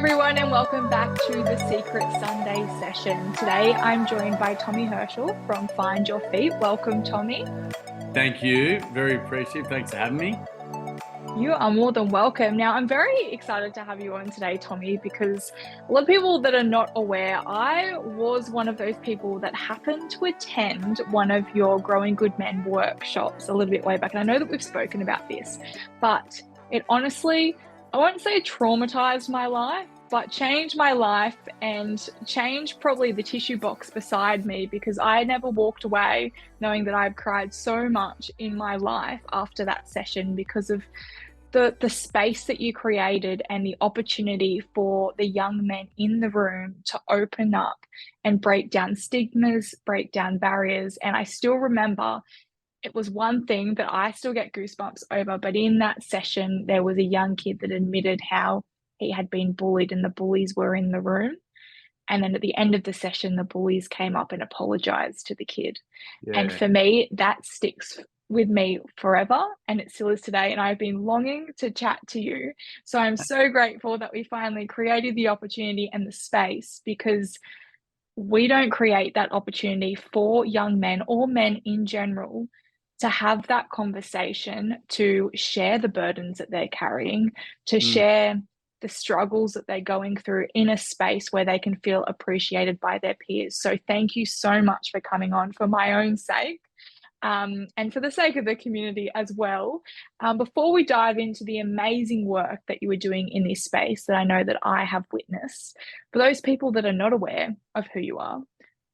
everyone, and welcome back to the Secret Sunday session. Today, I'm joined by Tommy Herschell from Find Your Feet. Welcome, Tommy. Thank you. Very appreciative. Thanks for having me. You are more than welcome. Now, I'm very excited to have you on today, Tommy, because a lot of people that are not aware, I was one of those people that happened to attend one of your Growing Good Men workshops a little bit way back. And I know that we've spoken about this, but it honestly, I won't say traumatized my life, but changed my life and changed probably the tissue box beside me, because I never walked away knowing that I've cried so much in my life after that session because of the space that you created and the opportunity for the young men in the room to open up and break down stigmas, break down barriers. And I still remember it was one thing that I still get goosebumps over, but in that session, there was a young kid that admitted how he had been bullied and the bullies were in the room. And then at the end of the session, the bullies came up and apologized to the kid. And Yeah. for me, that sticks with me forever. And it still is today. And I've been longing to chat to you. So I'm so grateful that we finally created the opportunity and the space, because we don't create that opportunity for young men or men in general to have that conversation, to share the burdens that they're carrying, to Mm. share the struggles that they're going through in a space where they can feel appreciated by their peers. So thank you so much for coming on for my own sake, and for the sake of the community as well. Before we dive into the amazing work that you were doing in this space that I know that I have witnessed, for those people that are not aware of who you are,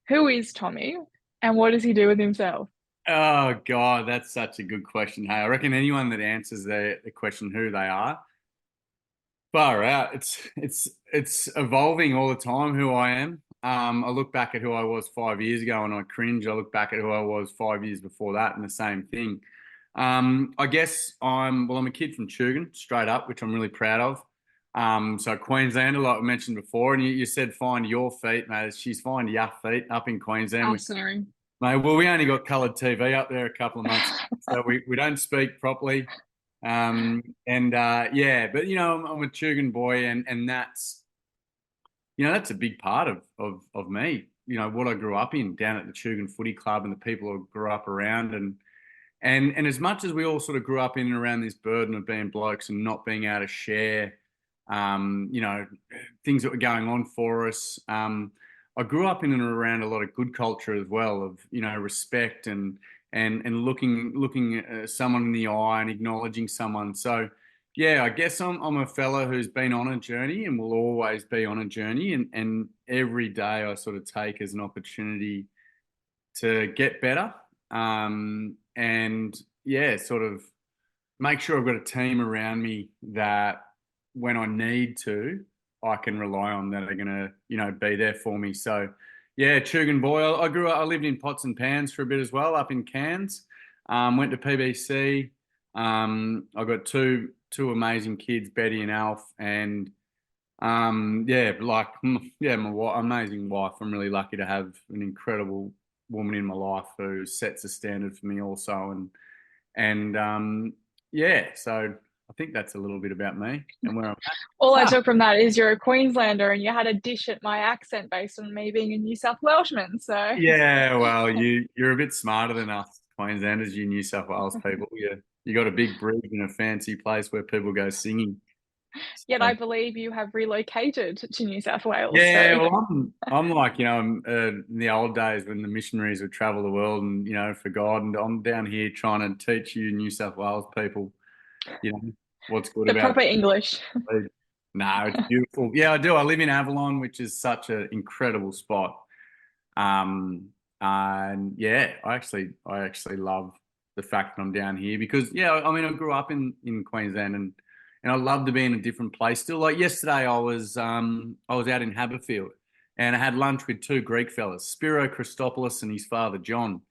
who is Tommy and what does he do with himself? Oh God, that's such a good question. Hey, I reckon anyone that answers the question who they are, far out. It's evolving all the time who I am. I look back at who I was 5 years ago and I cringe. I look back at who I was 5 years before that and the same thing. I guess I'm a kid from Tugun, straight up, which I'm really proud of. So Queenslander, like I mentioned before, and you said find your feet, mate. She's find your feet up in Queensland. Oh, sorry. Mate, well, we only got coloured TV up there a couple of months, so we don't speak properly. Yeah, but I'm a Tugun boy, and that's a big part of me. What I grew up in down at the Tugun Footy Club and the people I grew up around, and as much as we all sort of grew up in and around this burden of being blokes and not being able to share, um, you know, things that were going on for us. I grew up in and around a lot of good culture as well, of respect and looking at someone in the eye and acknowledging someone. So yeah, I guess I'm a fella who's been on a journey and will always be on a journey, and every day I sort of take as an opportunity to get better. And yeah, sort of make sure I've got a team around me that when I need to, I can rely on, that are going to, be there for me. So yeah, Chugan boy. I grew up, I lived in pots and pans for a bit as well, up in Cairns. Went to PBC. I got two amazing kids, Betty and Alf, and yeah, yeah, amazing wife. I'm really lucky to have an incredible woman in my life who sets a standard for me also, and yeah, so I think that's a little bit about me and where I'm at. All I Ah, took from that is you're a Queenslander and you had a dish at my accent based on me being a New South Welshman. So yeah, well, you're a bit smarter than us Queenslanders, you New South Wales people. You got a big bridge in a fancy place where people go singing. yet So, I believe you have relocated to New South Wales. yeah, So well, I'm like, in the old days when the missionaries would travel the world and for God, and I'm down here trying to teach you New South Wales people, you know, what's good the about proper English. it. No, it's beautiful. Yeah, I do. I live in Avalon, which is such an incredible spot. And yeah, I actually love the fact that I'm down here because yeah, I mean, I grew up in Queensland, and I love to be in a different place. Still, like yesterday, I was out in Haberfield, and I had lunch with two Greek fellas, Spiro Christopoulos and his father John,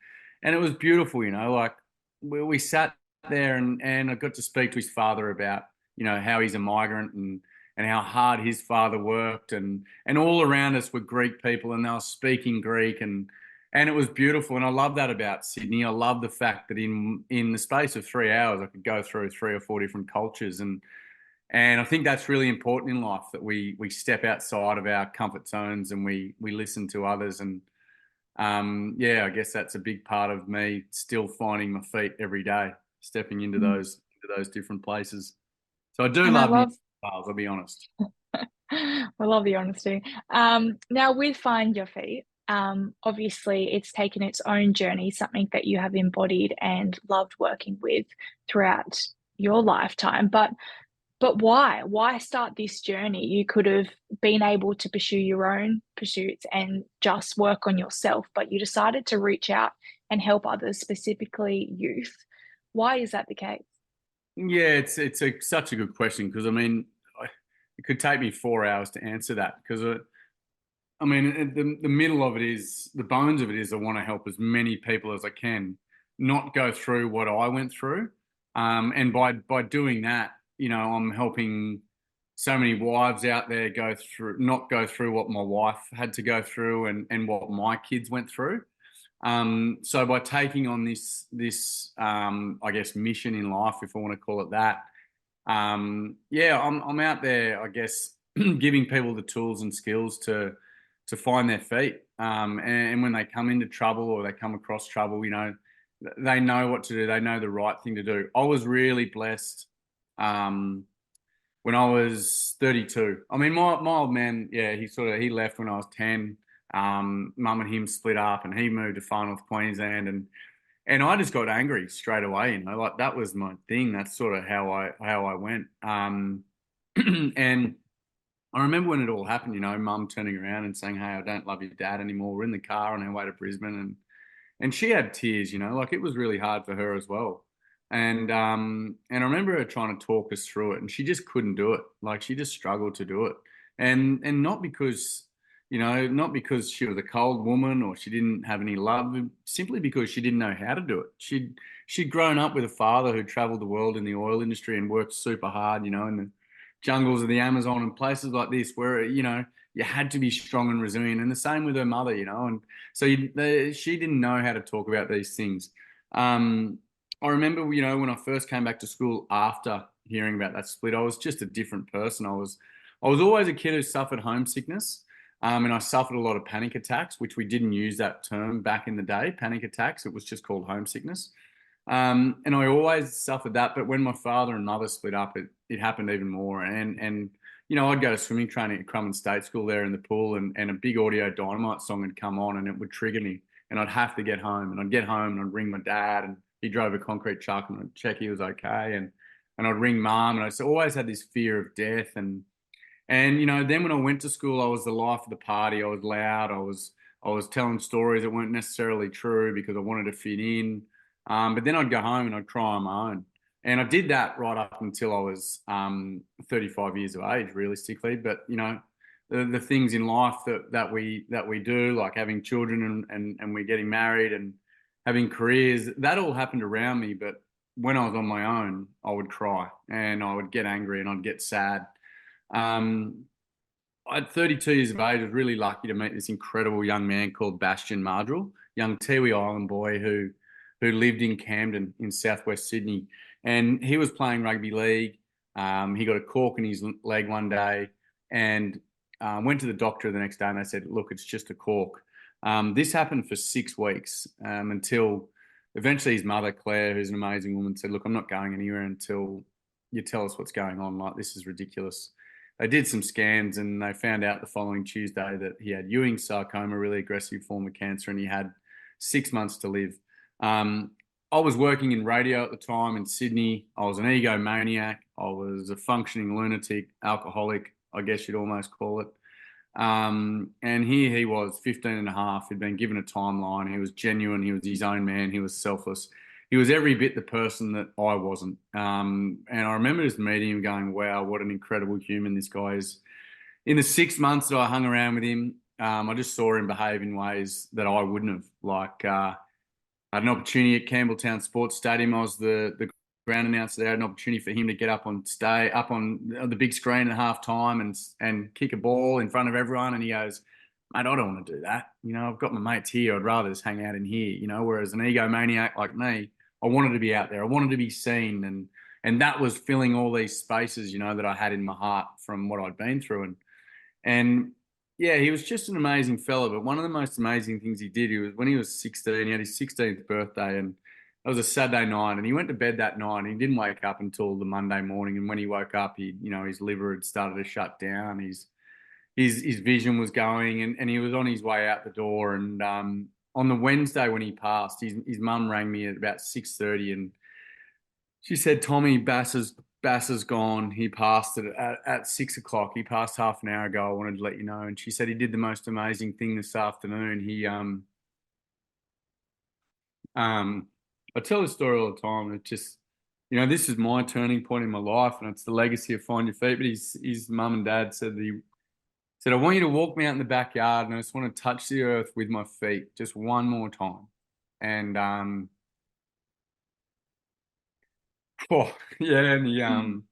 and it was beautiful. Like we sat there, and I got to speak to his father about how he's a migrant, and how hard his father worked, and all around us were Greek people, and they were speaking Greek, and it was beautiful. And I love that about Sydney. I love the fact that in the space of 3 hours I could go through three or four different cultures, And I think that's really important in life, that we step outside of our comfort zones and we listen to others. And yeah, I guess that's a big part of me still finding my feet every day, stepping into those different places. So I do And I love New love South Wales, I'll be honest. I love the honesty. Now with Find Your Feet, obviously it's taken its own journey, something that you have embodied and loved working with throughout your lifetime. But why? Why start this journey? You could have been able to pursue your own pursuits and just work on yourself, but you decided to reach out and help others, specifically youth. Why is that the case? Yeah, it's such a good question, because I mean, it could take me 4 hours to answer that, because I mean, the middle of it is, the bones of it is, I want to help as many people as I can not go through what I went through. And by doing that, I'm helping so many wives out there not go through what my wife had to go through, and what my kids went through. So by taking on this, I guess, mission in life, if I want to call it that, yeah, I'm out there, I guess, giving people the tools and skills to find their feet. And when they come into trouble or they come across trouble, they know what to do. They know the right thing to do. I was really blessed when I was 32. I mean, my old man, yeah, he left when I was 10. Mum and him split up, and he moved to Far North Queensland, and I just got angry straight away. Like, that was my thing. That's sort of how I went. And I remember when it all happened, Mum turning around and saying, "Hey, I don't love your dad anymore." We're in the car on our way to Brisbane, and she had tears, like it was really hard for her as well. And I remember her trying to talk us through it, and she just couldn't do it. Like, she just struggled to do it. And not because she was a cold woman or she didn't have any love, simply because she didn't know how to do it. She'd grown up with a father who traveled the world in the oil industry and worked super hard, in the jungles of the Amazon and places like this, where you had to be strong and resilient. And the same with her mother, and so she didn't know how to talk about these things. I remember, when I first came back to school after hearing about that split, I was just a different person. I was always a kid who suffered homesickness, and I suffered a lot of panic attacks, which we didn't use that term back in the day, panic attacks. It was just called homesickness. And I always suffered that, but when my father and mother split up, it happened even more. And I'd go to swimming training at Crumman State School there in the pool, and a big Audio Dynamite song would come on, and it would trigger me, and I'd have to get home, and I'd get home and I'd ring my dad, and he drove a concrete truck, and I'd check he was okay, and I'd ring mum, and I always had this fear of death. And then when I went to school, I was the life of the party. I was loud. I was telling stories that weren't necessarily true because I wanted to fit in. But then I'd go home and I'd cry on my own. And I did that right up until I was 35 years of age, realistically. But the things in life that we do, like having children, and we're getting married and having careers, that all happened around me. But when I was on my own, I would cry and I would get angry and I'd get sad. Um, at 32 years of age, I was really lucky to meet this incredible young man called Bastian Mardrell, young Tiwi Island boy who lived in Camden in southwest Sydney, and he was playing rugby league. He got a cork in his leg one day, and went to the doctor the next day, and they said, "Look, it's just a cork." This happened for 6 weeks, until eventually his mother, Claire, who's an amazing woman, said, "Look, I'm not going anywhere until you tell us what's going on. Like, this is ridiculous." They did some scans, and they found out the following Tuesday that he had Ewing sarcoma, a really aggressive form of cancer, and he had 6 months to live. I was working in radio at the time in Sydney. I was an egomaniac. I was a functioning lunatic, alcoholic, I guess you'd almost call it. And here he was, 15 and a half. He'd been given a timeline. He was genuine. He was his own man. He was selfless. He was every bit the person that I wasn't. And I remember just meeting him going, wow, what an incredible human this guy is. In the 6 months that I hung around with him, I just saw him behave in ways that I wouldn't have. Like, I had an opportunity at Campbelltown Sports Stadium. I was the ground announcer there. I had an opportunity for him to get up on the big screen at half time and kick a ball in front of everyone. And he goes, "Mate, I don't want to do that. I've got my mates here. I'd rather just hang out in here." Whereas an egomaniac like me, I wanted to be out there. I wanted to be seen, and that was filling all these spaces, that I had in my heart from what I'd been through. And yeah, he was just an amazing fella. But one of the most amazing things he did, he was when he was 16, he had his 16th birthday, and it was a Saturday night, and he went to bed that night, and he didn't wake up until the Monday morning. And when he woke up, his liver had started to shut down. His vision was going, and he was on his way out the door. And on the Wednesday when he passed, his mum rang me at about 6:30, and she said, Tommy, Bass is gone. He passed it at 6 o'clock. He passed half an hour ago. I wanted to let you know. And she said he did the most amazing thing this afternoon. I tell this story all the time. It just, this is my turning point in my life, and it's the legacy of Find Your Feet. But his mum and dad said, I want you to walk me out in the backyard, and I just want to touch the earth with my feet just one more time. And oh, yeah, and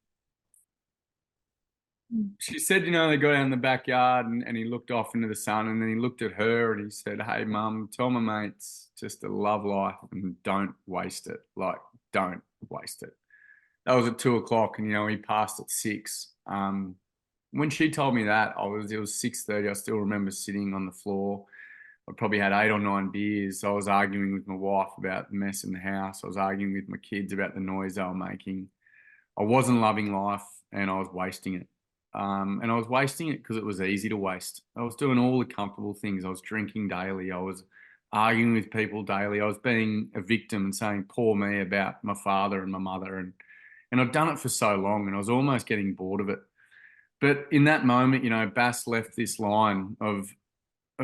she said, they got out in the backyard, and he looked off into the sun, and then he looked at her and he said, hey, mum, tell my mates just to love life and don't waste it. Like, don't waste it. That was at 2 o'clock, and, he passed at 6. When she told me that, it was 6:30. I still remember sitting on the floor. I probably had 8 or 9 beers. I was arguing with my wife about the mess in the house. I was arguing with my kids about the noise they were making. I wasn't loving life, and I was wasting it. And I was wasting it because it was easy to waste. I was doing all the comfortable things. I was drinking daily. I was arguing with people daily. I was being a victim and saying poor me about my father and my mother. And I'd done it for so long, and I was almost getting bored of it. But in that moment, Bass left this line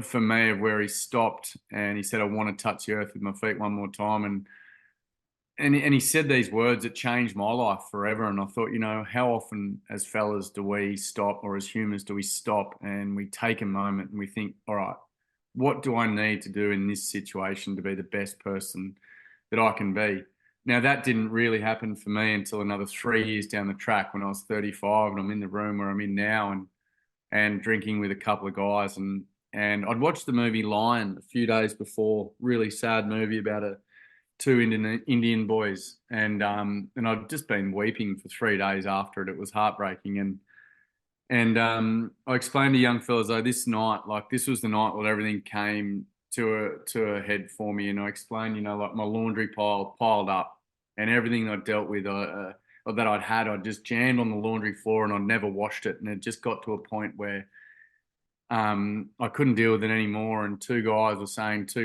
for me of where he stopped, and he said, I want to touch the earth with my feet one more time. And he said these words that changed my life forever. And I thought, how often as fellas do we stop, or as humans do we stop and we take a moment and we think, all right, what do I need to do in this situation to be the best person that I can be? Now, that didn't really happen for me until another 3 years down the track when I was 35, and I'm in the room where I'm in now, and drinking with a couple of guys. And I'd watched the movie Lion a few days before, really sad movie about two Indian boys, and I'd just been weeping for 3 days after it. It was heartbreaking, and I explained to young fellas, though, this night, like this was the night where everything came to a head for me. And I explained, like my laundry pile piled up, and everything I dealt with, or that I'd just jammed on the laundry floor, and I'd never washed it, and it just got to a point where I couldn't deal with it anymore. And two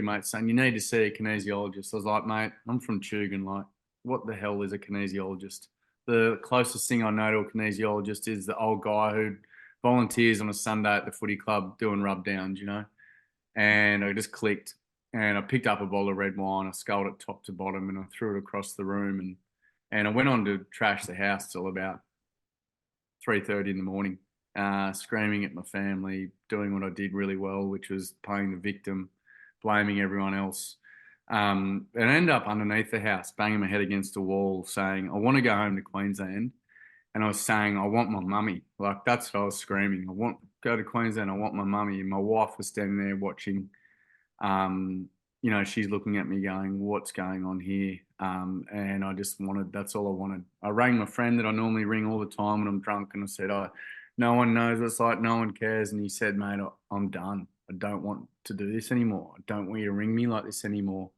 mates saying, you need to see a kinesiologist. I was like, mate, I'm from Chugan. Like, what the hell is a kinesiologist? The closest thing I know to a kinesiologist is the old guy who volunteers on a Sunday at the footy club doing rub downs, And I just clicked, and I picked up a bottle of red wine. I sculled it top to bottom, and I threw it across the room. And I went on to trash the house till about 3:30 in the morning. Screaming at my family, doing what I did really well, which was playing the victim, blaming everyone else. And I ended up underneath the house, banging my head against a wall, saying, I want to go home to Queensland. And I was saying, I want my mummy. Like, that's what I was screaming. I want to go to Queensland. I want my mummy. And my wife was standing there watching. She's looking at me going, what's going on here? And that's all I wanted. I rang my friend that I normally ring all the time when I'm drunk, and I said, no one knows what it's like. No one cares. And he said, mate, I'm done. I don't want to do this anymore. I don't want you to ring me like this anymore.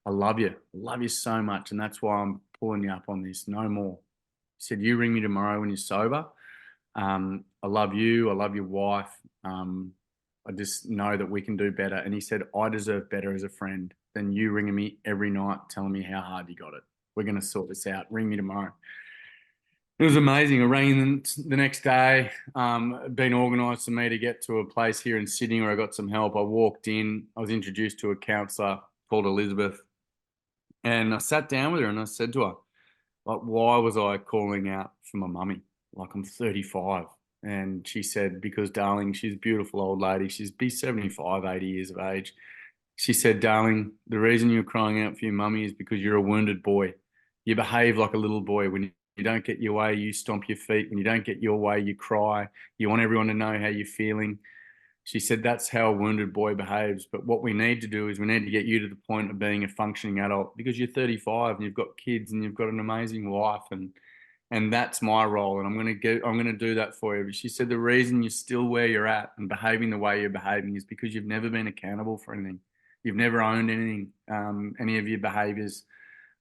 I love you. I love you so much. And that's why I'm pulling you up on this. No more. He said, you ring me tomorrow when you're sober. I love you. I love your wife. I just know that we can do better. And he said, I deserve better as a friend than you ringing me every night telling me how hard you got it. We're going to sort this out. Ring me tomorrow. It was amazing. I rang the next day. It'd been organised for me to get to a place here in Sydney where I got some help. I walked in. I was introduced to a counsellor called Elizabeth. And I sat down with her and I said to her, like, why was I calling out for my mummy? Like, I'm 35. And she said, because, darling, she's a beautiful old lady. She's be 75, 80 years of age. She said, darling, the reason you're crying out for your mummy is because you're a wounded boy. You behave like a little boy. When you don't get your way, you stomp your feet. When you don't get your way, you cry. You want everyone to know how you're feeling. She said, that's how a wounded boy behaves. But what we need to do is we need to get you to the point of being a functioning adult, because you're 35 and you've got kids and you've got an amazing wife. and that's my role, and I'm going to do that for you. But she said the reason you're still where you're at and behaving the way you're behaving is because you've never been accountable for anything. You've never owned anything, any of your behaviors,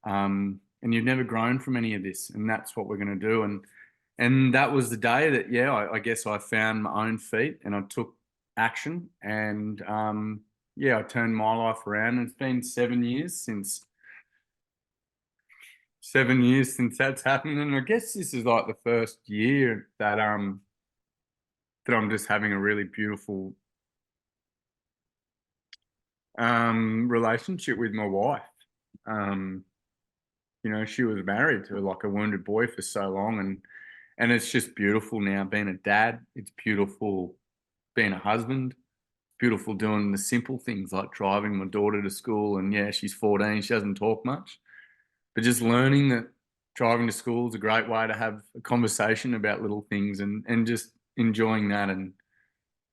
and you've never grown from any of this. And that's what we're going to do. And that was the day that, yeah, I guess I found my own feet and I took action. And yeah, I turned my life around. And it's been 7 years since that's happened. And I guess this is like the first year that I'm just having a really beautiful relationship with my wife. Um, she was married to like a wounded boy for so long, and it's just beautiful now being a dad. It's beautiful being a husband. Beautiful doing the simple things like driving my daughter to school. And yeah, she's 14. She doesn't talk much, but just learning that driving to school is a great way to have a conversation about little things and just enjoying that. And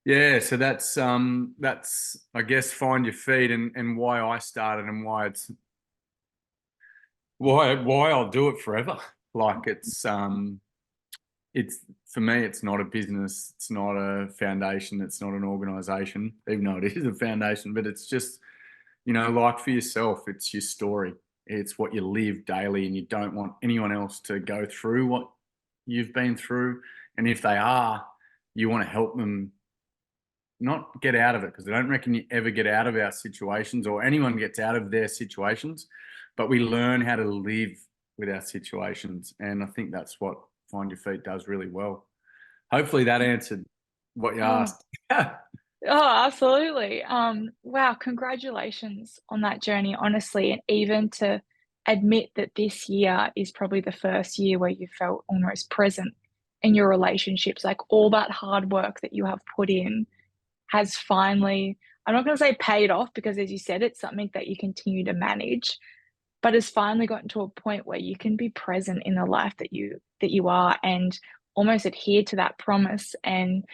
yeah, so that's I guess find your feet and why I started and why I'll do it forever. Like it's for me, it's not a business, it's not a foundation, it's not an organization, even though it is a foundation, but it's just, like for yourself, it's your story. It's what you live daily, and you don't want anyone else to go through what you've been through. And if they are, you want to help them not get out of it, because I don't reckon you ever get out of our situations or anyone gets out of their situations, but we learn how to live with our situations. And I think that's what Find Your Feet does really well. Hopefully that answered what you Oh, asked. oh, absolutely. Wow, congratulations on that journey, honestly. And even to admit that this year is probably the first year where you felt almost present in your relationships, like all that hard work that you have put in has finally, I'm not going to say paid off because, as you said, it's something that you continue to manage, but has finally gotten to a point where you can be present in the life that you are and almost adhere to that promise and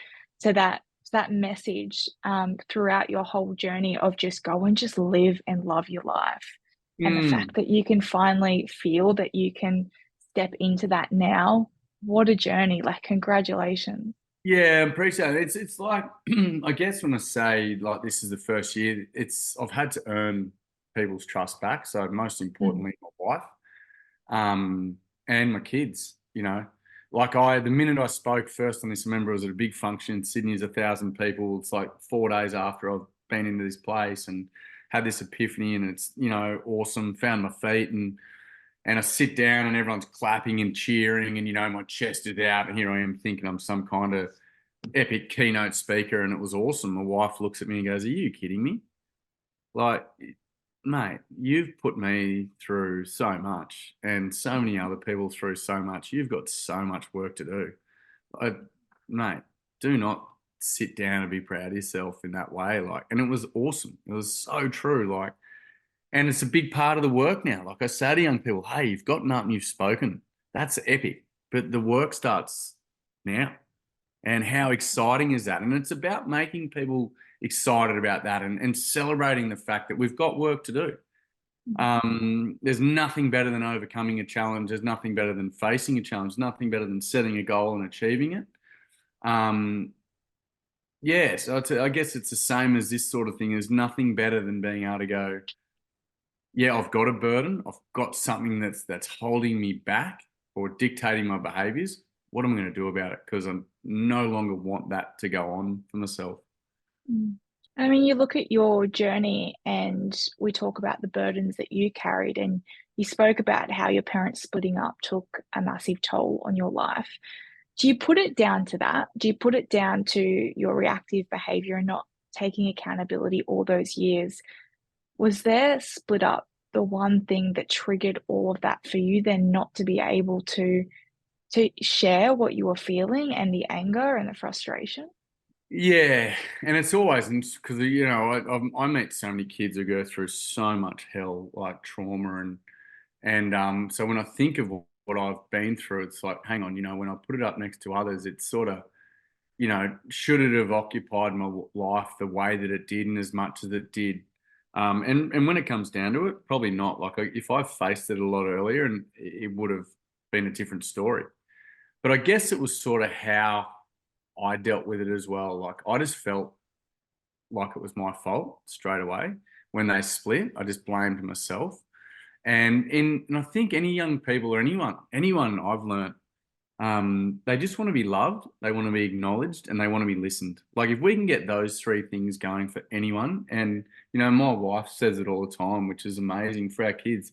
to that message throughout your whole journey of just go and just live and love your life. And the Mm. fact that you can finally feel that you can step into that now, what a journey. Like, congratulations. Yeah, I appreciate it. It's like I guess when I say like this is the first year, it's I've had to earn people's trust back. So most Mm, importantly, my wife, and my kids. The minute I spoke first on this, I remember it was at a big function. Sydney's 1,000 people. It's like 4 days after I've been into this place and had this epiphany, and it's awesome. Found my feet, and I sit down and everyone's clapping and cheering, and my chest is out, and here I am thinking I'm some kind of epic keynote speaker, and it was awesome. My wife looks at me and goes, "Are you kidding me? Like, mate, you've put me through so much and so many other people through so much. You've got so much work to do. I, mate, do not sit down and be proud of yourself in that way." Like, and it was awesome. It was so true. Like, and it's a big part of the work now. Like I say to young people, hey, you've gotten up and you've spoken. That's epic. But the work starts now. And how exciting is that? And it's about making people excited about that and celebrating the fact that we've got work to do. mm, There's nothing better than overcoming a challenge. There's nothing better than facing a challenge, nothing better than setting a goal and achieving it. Yeah, so I guess it's the same as this sort of thing. There's nothing better than being able to go, yeah, I've got a burden. I've got something that's holding me back or dictating my behaviors. What am I going to do about it? Because I no longer want that to go on for myself. mm. I mean, you look at your journey and we talk about the burdens that you carried, and you spoke about how your parents splitting up took a massive toll on your life. Do you put it down to that? Do you put it down to your reactive behavior and not taking accountability all those years? Was there split up the one thing that triggered all of that for you, then not to be able to share what you were feeling and the anger and the frustration? Yeah, and it's always because I meet so many kids who go through so much hell, like trauma, and so when I think of what I've been through, it's like, hang on, when I put it up next to others, it's sort of, should it have occupied my life the way that it did and as much as it did? And when it comes down to it, probably not. Like if I faced it a lot earlier, and it would have been a different story. But I guess it was sort of how I dealt with it as well. Like I just felt like it was my fault straight away when they split. I just blamed myself. And I think any young people or anyone I've learned, they just want to be loved, they want to be acknowledged, and they want to be listened. Like if we can get those three things going for anyone, and my wife says it all the time, which is amazing for our kids.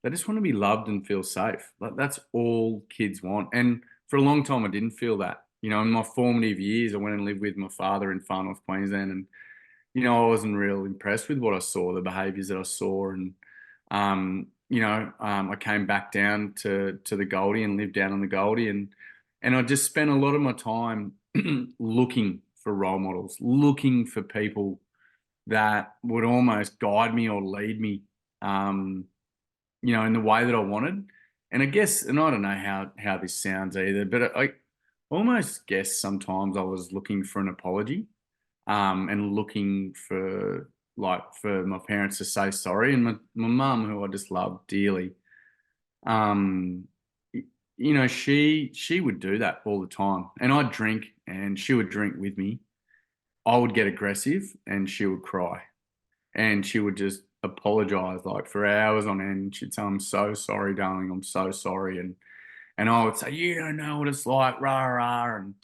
They just want to be loved and feel safe. Like that's all kids want. And for a long time, I didn't feel that. In my formative years, I went and lived with my father in Far North Queensland, and I wasn't real impressed with what I saw, the behaviours that I saw, and I came back down to the Goldie and lived down on the Goldie, and I just spent a lot of my time looking for role models, looking for people that would almost guide me or lead me, in the way that I wanted. And I guess, and I don't know how this sounds either, but I almost guess sometimes I was looking for an apology, and looking for my parents to say sorry. And my mum, who I just love dearly, um, she would do that all the time. And I'd drink and she would drink with me. I would get aggressive and she would cry. And she would just apologize like for hours on end. She'd say, "I'm so sorry, darling. I'm so sorry." And I would say, "You don't know what it's like, rah rah." And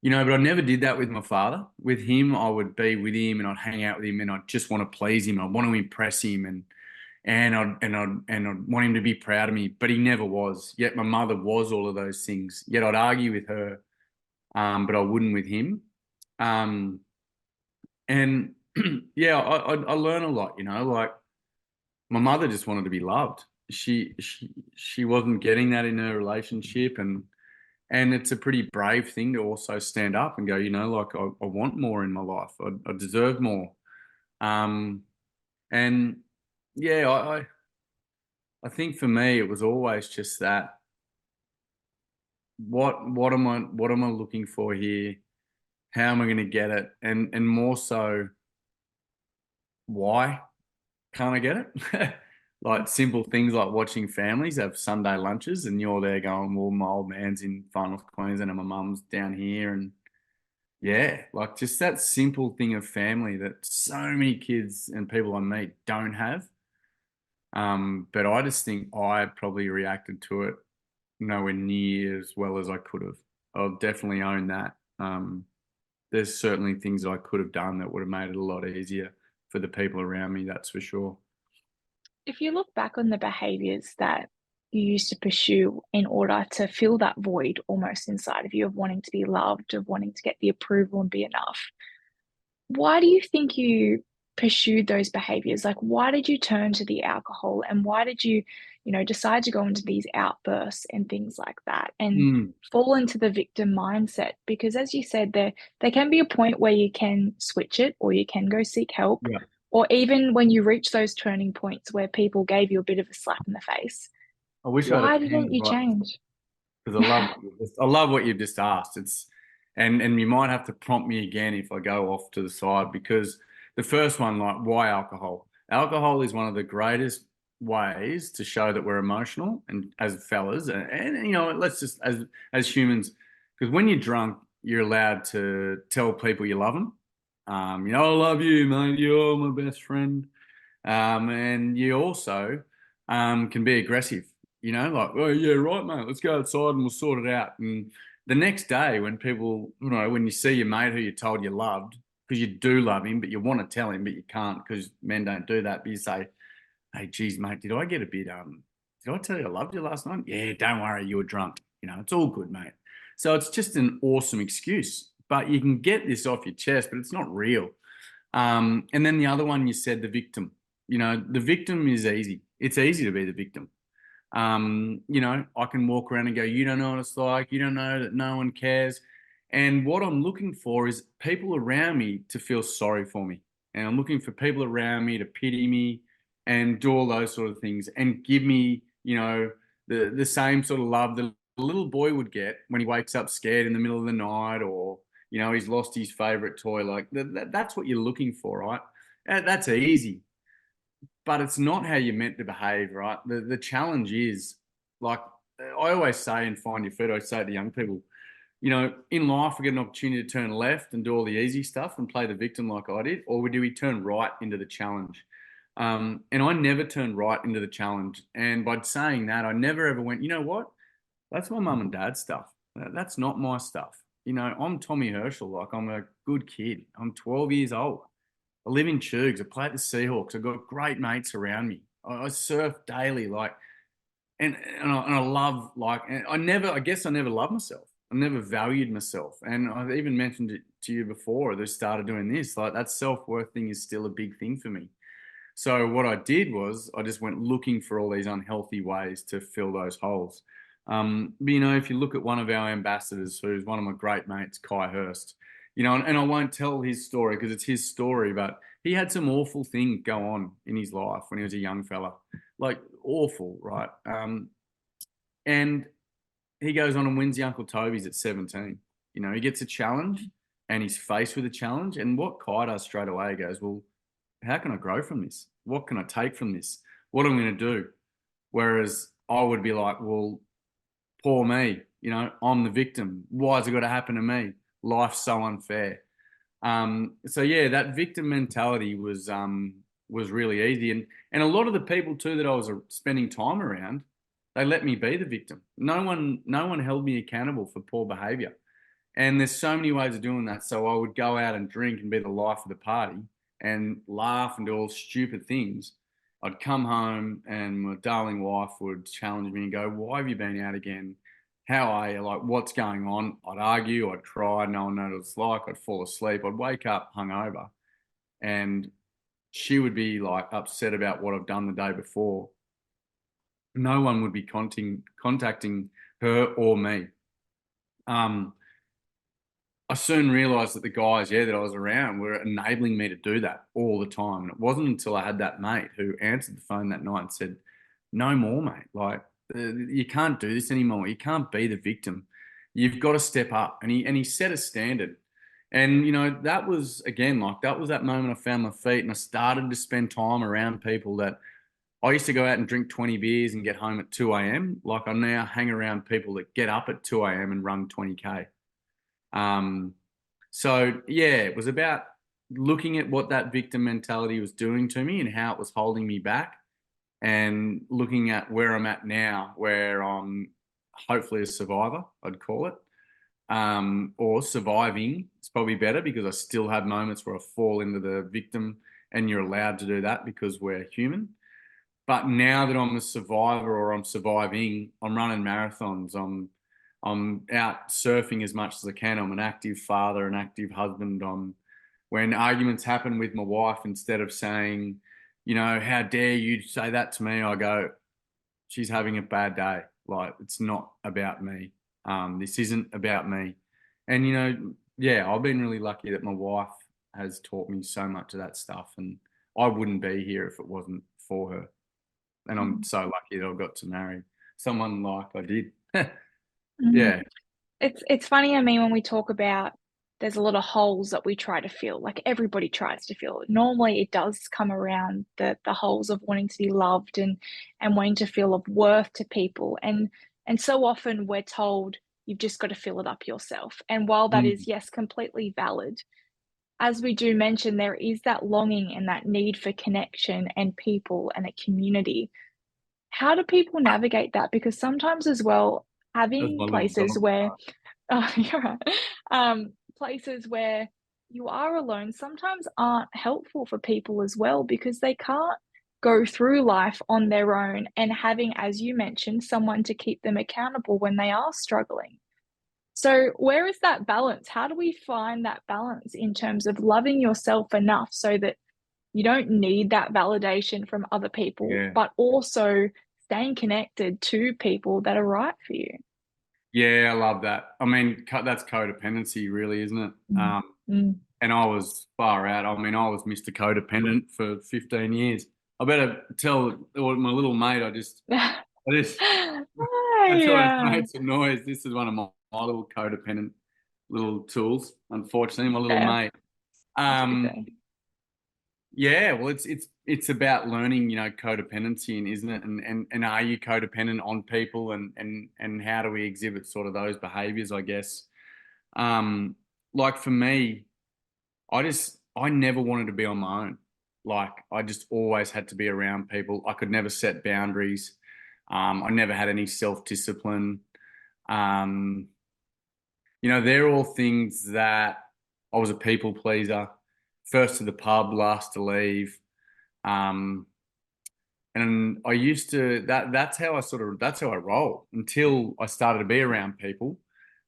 but I never did that with my father. With him, I would be with him and I'd hang out with him and I'd just want to please him. I want to impress him and I'd want him to be proud of me. But he never was. Yet my mother was all of those things. Yet I'd argue with her, but I wouldn't with him. And yeah, I learned a lot. Like my mother just wanted to be loved. She wasn't getting that in her relationship, and it's a pretty brave thing to also stand up and go, like I want more in my life. I deserve more. And yeah, I think for me it was always just that. What am I looking for here? How am I going to get it? And more so, why can't I get it? Like simple things like watching families have Sunday lunches, and you're there going, "Well, my old man's in Far North Queensland and my mum's down here," and yeah, like just that simple thing of family that so many kids and people I meet don't have. But I just think I probably reacted to it nowhere near as well as I could have. I'll definitely own that. There's certainly things that I could have done that would have made it a lot easier for the people around me, that's for sure. If you look back on the behaviors that you used to pursue in order to fill that void almost inside of you of wanting to be loved, of wanting to get the approval and be enough, why do you think you pursued those behaviors? Like, why did you turn to the alcohol and why did you, decide to go into these outbursts and things like that and Mm, fall into the victim mindset? Because as you said, there can be a point where you can switch it or you can go seek help, yeah, or even when you reach those turning points where people gave you a bit of a slap in the face. I wish I had a Why pen didn't to you write this change? because I love what you've just asked. And you might have to prompt me again if I go off to the side because the first one, like, why alcohol? Alcohol is one of the greatest ways to show that we're emotional and as fellas, and let's just as humans, because when you're drunk, you're allowed to tell people you love them. I love you, mate. You're my best friend. And you also can be aggressive, like, "Oh, yeah, right, mate, let's go outside and we'll sort it out." And the next day, when people, when you see your mate who you told you loved, because you do love him, but you want to tell him, but you can't because men don't do that. But you say, "Hey, geez, mate, did I get a bit, did I tell you I loved you last night?" "Yeah, don't worry, you were drunk. It's all good, mate." So it's just an awesome excuse, but you can get this off your chest, but it's not real. And then the other one you said, the victim. The victim is easy. It's easy to be the victim. I can walk around and go, "You don't know what it's like. You don't know that no one cares." And what I'm looking for is people around me to feel sorry for me. And I'm looking for people around me to pity me and do all those sort of things and give me, the same sort of love that a little boy would get when he wakes up scared in the middle of the night, or he's lost his favorite toy. Like that's what you're looking for, right? That's easy, but it's not how you're meant to behave, right? The challenge is, like, I always say in Find Your Feet, I say to young people, in life, we get an opportunity to turn left and do all the easy stuff and play the victim like I did, or do we turn right into the challenge? And I never turned right into the challenge. And by saying that, I never ever went, you know what? That's my mum and dad's stuff. That's not my stuff. I'm Tommy Herschell. Like, I'm a good kid. I'm 12 years old. I live in Chugs. I play at the Seahawks. I've got great mates around me. I surf daily. Like, and I love, like, and I guess I never loved myself. I never valued myself. And I've even mentioned it to you before that started doing this. Like, that self-worth thing is still a big thing for me. So what I did was I just went looking for all these unhealthy ways to fill those holes. But, if you look at one of our ambassadors, who's one of my great mates, Kai Hurst, and I won't tell his story because it's his story, but he had some awful things go on in his life when he was a young fella, like awful, right? And he goes on and wins the Uncle Toby's at 17. He gets a challenge and he's faced with a challenge. And what Kai does straight away goes, well, how can I grow from this? What can I take from this? What am I going to do? Whereas I would be like, well, poor me, I'm the victim. Why has it got to happen to me? Life's so unfair. So yeah, that victim mentality was really easy. And a lot of the people too that I was spending time around, they let me be the victim. No one held me accountable for poor behavior. And there's so many ways of doing that. So I would go out and drink and be the life of the party and laugh and do all stupid things. I'd come home and my darling wife would challenge me and go, why have you been out again? How are you? Like, what's going on? I'd argue, I'd cry, no one knows what it's like, I'd fall asleep, I'd wake up hungover. And she would be like upset about what I've done the day before. No one would be contacting her or me. I soon realized that the guys, that I was around were enabling me to do that all the time. And it wasn't until I had that mate who answered the phone that night and said, no more, mate. Like, you can't do this anymore. You can't be the victim. You've got to step up. And he set a standard. And, that was, again, like, that was that moment I found my feet and I started to spend time around people that I used to go out and drink 20 beers and get home at 2 a.m. Like, I now hang around people that get up at 2 a.m. and run 20K. So yeah, it was about looking at what that victim mentality was doing to me and how it was holding me back, and looking at where I'm at now, where I'm hopefully a survivor, I'd call it, or surviving. It's probably better because I still have moments where I fall into the victim, and you're allowed to do that because we're human. But now that I'm a survivor or I'm surviving, I'm running marathons. I'm out surfing as much as I can. I'm an active father, an active husband. When arguments happen with my wife, instead of saying, how dare you say that to me, I go, she's having a bad day. Like, it's not about me. This isn't about me. And, I've been really lucky that my wife has taught me so much of that stuff. And I wouldn't be here if it wasn't for her. And I'm so lucky that I got to marry someone like I did. Mm. Yeah. It's funny, I mean, when we talk about there's a lot of holes that we try to fill, like everybody tries to fill. Normally it does come around the holes of wanting to be loved and wanting to feel of worth to people. And so often we're told you've just got to fill it up yourself. And while that Mm. is, yes, completely valid, as we do mention, there is that longing and that need for connection and people and a community. How do people navigate that? Because sometimes as well, That's having my little places dog. where oh, you're right. Places where you are alone sometimes aren't helpful for people as well because they can't go through life on their own and having, as you mentioned, someone to keep them accountable when they are struggling. So, where is that balance? How do we find that balance in terms of loving yourself enough so that you don't need that validation from other people, Yeah. but also staying connected to people that are right for you? Yeah, I love that. I mean, that's codependency, really, isn't it? Mm. Mm. And I was far out. I mean, I was Mr. Codependent for 15 years. I better tell my little mate, I just, Oh, I tell his yeah. mates a noise. This is one of my little codependent little tools, unfortunately, my little Fair. mate. That's Um, okay. Yeah, well, it's about learning, codependency, and isn't it? And are you codependent on people, and how do we exhibit sort of those behaviors, I guess. Um, like for me, I never wanted to be on my own. Like I just always had to be around people. I could never set boundaries. I never had any self-discipline. Um, they're all things that I was a people pleaser, first to the pub, last to leave. Um, and I used to that's how I roll until I started to be around people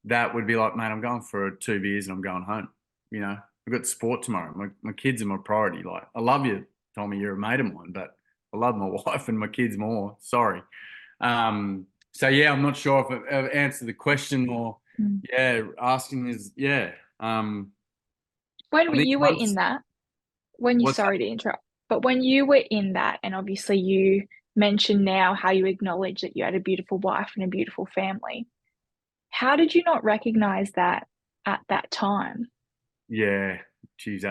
that would be like, man, I'm going for 2 beers and I'm going home. I've got sport tomorrow. My kids are my priority. Like, I love you, Tommy, you're a mate of mine, but I love my wife and my kids more. Sorry. So yeah, I'm not sure if I've answered the question, or Mm. yeah, asking is yeah. When I think you were in once that, when you, what's that? sorry to interrupt, but when you were in that, and obviously you mentioned now how you acknowledge that you had a beautiful wife and a beautiful family, how did you not recognize that at that time? Yeah, geez,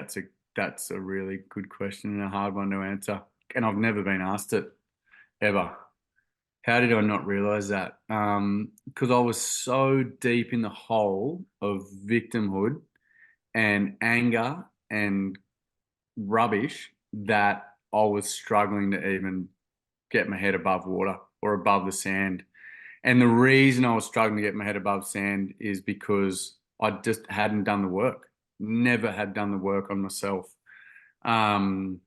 that's a really good question and a hard one to answer. And I've never been asked it ever. How did I not realize that? Because I was so deep in the hole of victimhood and anger and rubbish that I was struggling to even get my head above water or above the sand. And the reason I was struggling to get my head above sand is because I just hadn't done the work, never had done the work on myself. Um,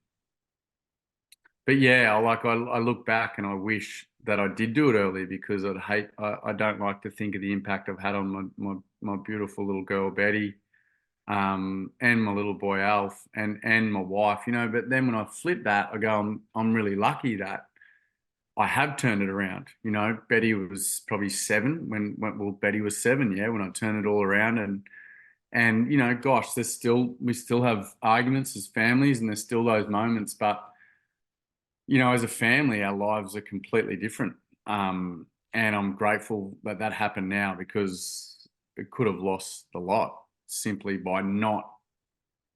but yeah, I look back and I wish that I did do it early, because I don't like to think of the impact I've had on my beautiful little girl Betty, and my little boy Alf, and my wife. But then when I flip that, I go, I'm really lucky that I have turned it around. Betty was probably 7 well, Betty was 7, yeah, when I turned it all around. And gosh, we still have arguments as families, and there's still those moments, but as a family, our lives are completely different. And I'm grateful that that happened now, because it could have lost a lot simply by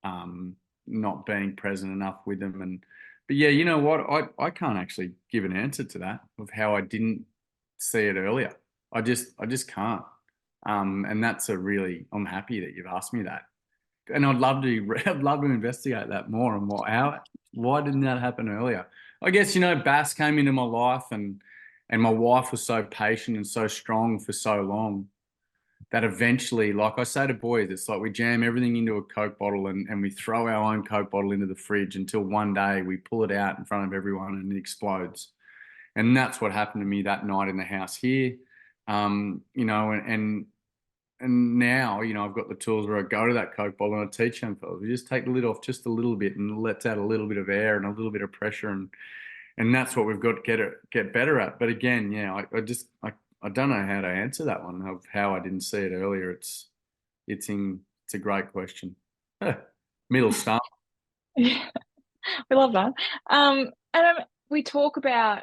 um, not being present enough with them. But yeah, you know what? I can't actually give an answer to that, of how I didn't see it earlier. I just can't. And I'm happy that you've asked me that, and I'd love to investigate that more, and why didn't that happen earlier? I guess Bass came into my life, and my wife was so patient and so strong for so long that eventually, like I say to boys, it's like we jam everything into a Coke bottle, and we throw our own Coke bottle into the fridge until one day we pull it out in front of everyone and it explodes. And that's what happened to me that night in the house here. And now, I've got the tools where I go to that Coke bottle and I teach them, fellas, we just take the lid off just a little bit and lets out a little bit of air and a little bit of pressure, and that's what we've got to get better at. But again, yeah, I don't know how to answer that one, of how I didn't see it earlier. It's a great question. Middle stump. Yeah, we love that. And we talk about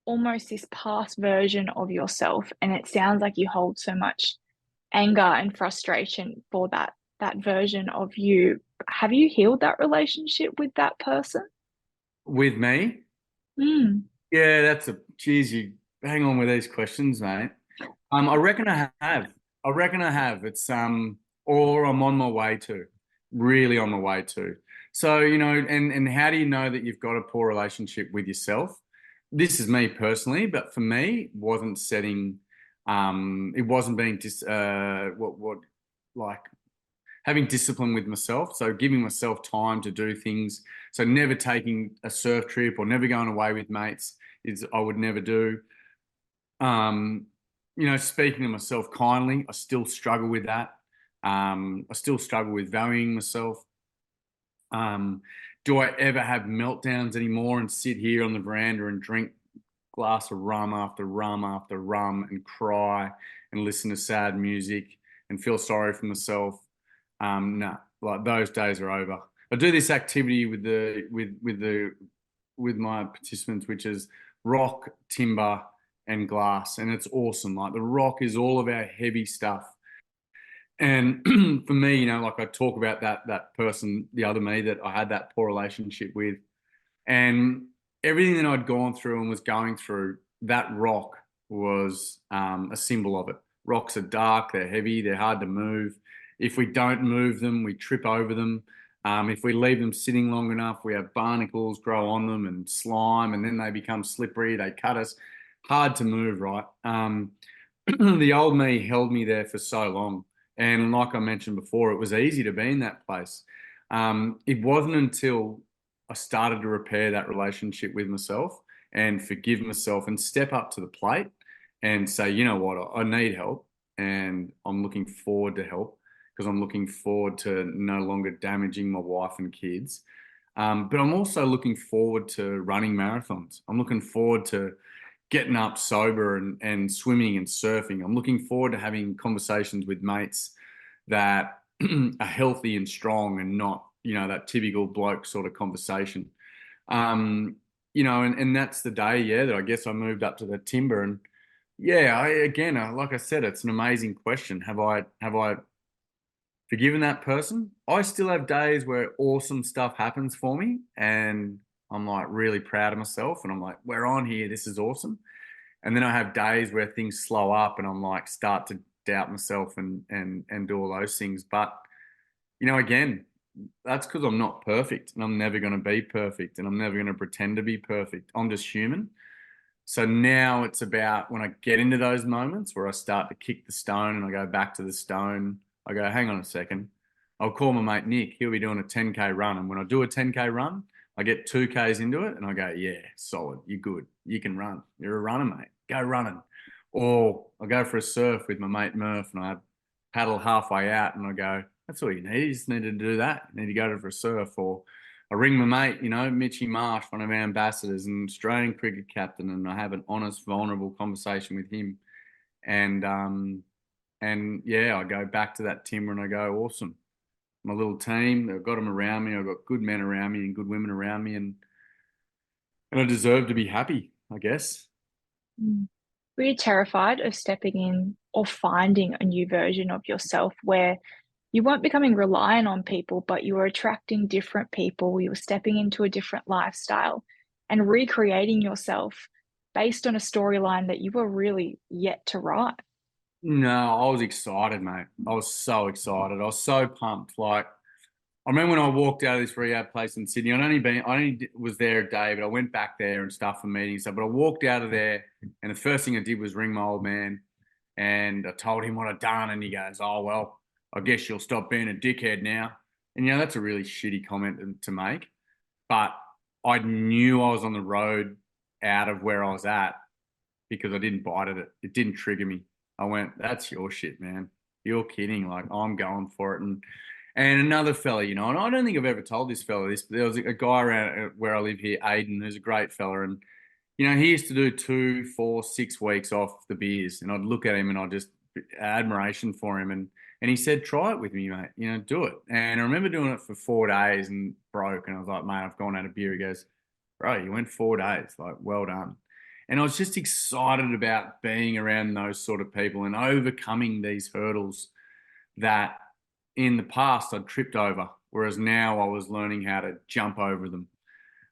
almost this past version of yourself, and it sounds like you hold so much anger and frustration for that version of you. Have you healed that relationship with that person? With me. Mm. Yeah, geez, you hang on with these questions, mate. I reckon I have. I reckon I have. Or I'm on my way to, really on my way to. So, and how do you know that you've got a poor relationship with yourself? This is me personally, but for me, it wasn't being like having discipline with myself. So giving myself time to do things. So never taking a surf trip or never going away with mates I would never do. Um, Speaking to myself kindly, I still struggle with that. I still struggle with valuing myself. Um, do I ever have meltdowns anymore and sit here on the veranda and drink glass of rum after rum after rum and cry and listen to sad music and feel sorry for myself? No, like those days are over. I do this activity with my participants, which is rock, timber, and glass, and it's awesome. Like the rock is all of our heavy stuff, And for me, like I talk about that person, the other me that I had that poor relationship with, and everything that I'd gone through and was going through, that rock was a symbol of it. Rocks are dark, they're heavy, they're hard to move. If we don't move them, we trip over them. If we leave them sitting long enough, we have barnacles grow on them and slime, and then they become slippery. They cut us. Hard to move, right? The old me held me there for so long. And like I mentioned before, it was easy to be in that place. It wasn't until I started to repair that relationship with myself and forgive myself and step up to the plate and say, you know what, I need help and I'm looking forward to help because I'm looking forward to no longer damaging my wife and kids. But I'm also looking forward to running marathons. I'm looking forward to getting up sober and swimming and surfing. I'm looking forward to having conversations with mates that are healthy and strong and not, that typical bloke sort of conversation. And that's the day, yeah, that I guess I moved up to the timber. And yeah, like I said, it's an amazing question. Have I forgiven that person? I still have days where awesome stuff happens for me and I'm like really proud of myself and I'm like, we're on here. This is awesome. And then I have days where things slow up and I'm like start to doubt myself and do all those things. But again, that's because I'm not perfect and I'm never going to be perfect and I'm never going to pretend to be perfect. I'm just human. So now it's about when I get into those moments where I start to kick the stone and I go back to the stone, I go, hang on a second. I'll call my mate Nick. He'll be doing a 10K run. And when I do a 10K run, I get 2Ks into it and I go, yeah, solid. You're good. You can run. You're a runner, mate. Go running. Or I go for a surf with my mate Murph and I paddle halfway out and I go, that's all you need. You just need to do that. You need to go for a surf. Or I ring my mate, Mitchy Marsh, one of our ambassadors and Australian cricket captain, and I have an honest, vulnerable conversation with him. And yeah, I go back to that timber and I go, awesome. My little team, I've got them around me. I've got good men around me and good women around me, and I deserve to be happy, I guess. Mm. Were you terrified of stepping in or finding a new version of yourself where you weren't becoming reliant on people, but you were attracting different people? You were stepping into a different lifestyle and recreating yourself based on a storyline that you were really yet to write. No, I was excited, mate. I was so excited. I was so pumped. Like, I remember when I walked out of this rehab place in Sydney. I only was there a day, but I went back there and stuff for meetings. So, but I walked out of there, and the first thing I did was ring my old man, and I told him what I'd done, and he goes, "Oh well, I guess you'll stop being a dickhead now." And that's a really shitty comment to make, but I knew I was on the road out of where I was at because I didn't bite at it. It didn't trigger me. I went, "That's your shit, man. You're kidding. Like I'm going for it." And another fella, and I don't think I've ever told this fella this, but there was a guy around where I live here, Aiden, who's a great fella. And, he used to do 2, 4, 6 weeks off the beers. And I'd look at him and I'd just admiration for him. And he said, try it with me, mate, do it. And I remember doing it for 4 days and broke. And I was like, mate, I've gone out of beer. He goes, bro, you went 4 days. Like, well done. And I was just excited about being around those sort of people and overcoming these hurdles that in the past I'd tripped over, whereas now I was learning how to jump over them.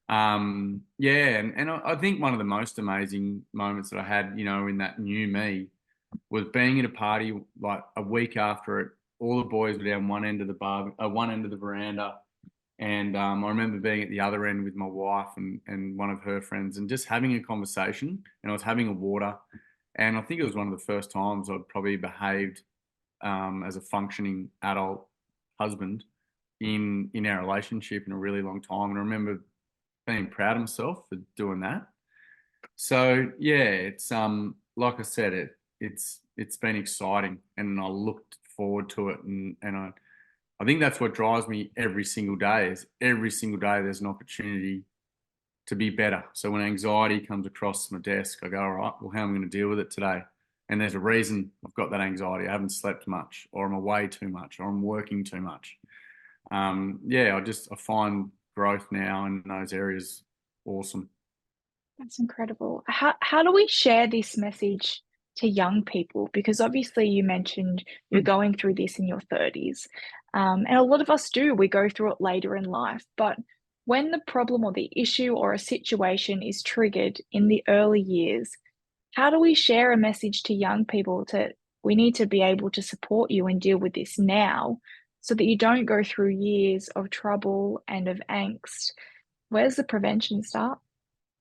Yeah, and I think one of the most amazing moments that I had, in that new me was being at a party like a week after it. All the boys were down one end of the bar, one end of the veranda, and I remember being at the other end with my wife and one of her friends, and just having a conversation. And I was having a water, and I think it was one of the first times I'd probably behaved as a functioning adult husband in our relationship in a really long time. And I remember being proud of myself for doing that. So yeah, it's like I said, it's been exciting and I looked forward to it and I think that's what drives me every single day is every single day there's an opportunity to be better. So when anxiety comes across my desk, I go, all right, well, how am I going to deal with it today? And there's a reason I've got that anxiety. I haven't slept much, or I'm away too much, or I'm working too much. Yeah, I find growth now in those areas awesome. That's incredible. How do we share this message to young people? Because obviously you mentioned you're going through this in your 30s. And a lot of us do, we go through it later in life. But when the problem or the issue or a situation is triggered in the early years, how do we share a message to young people to we need to be able to support you and deal with this now so that you don't go through years of trouble and of angst? Where's the prevention start?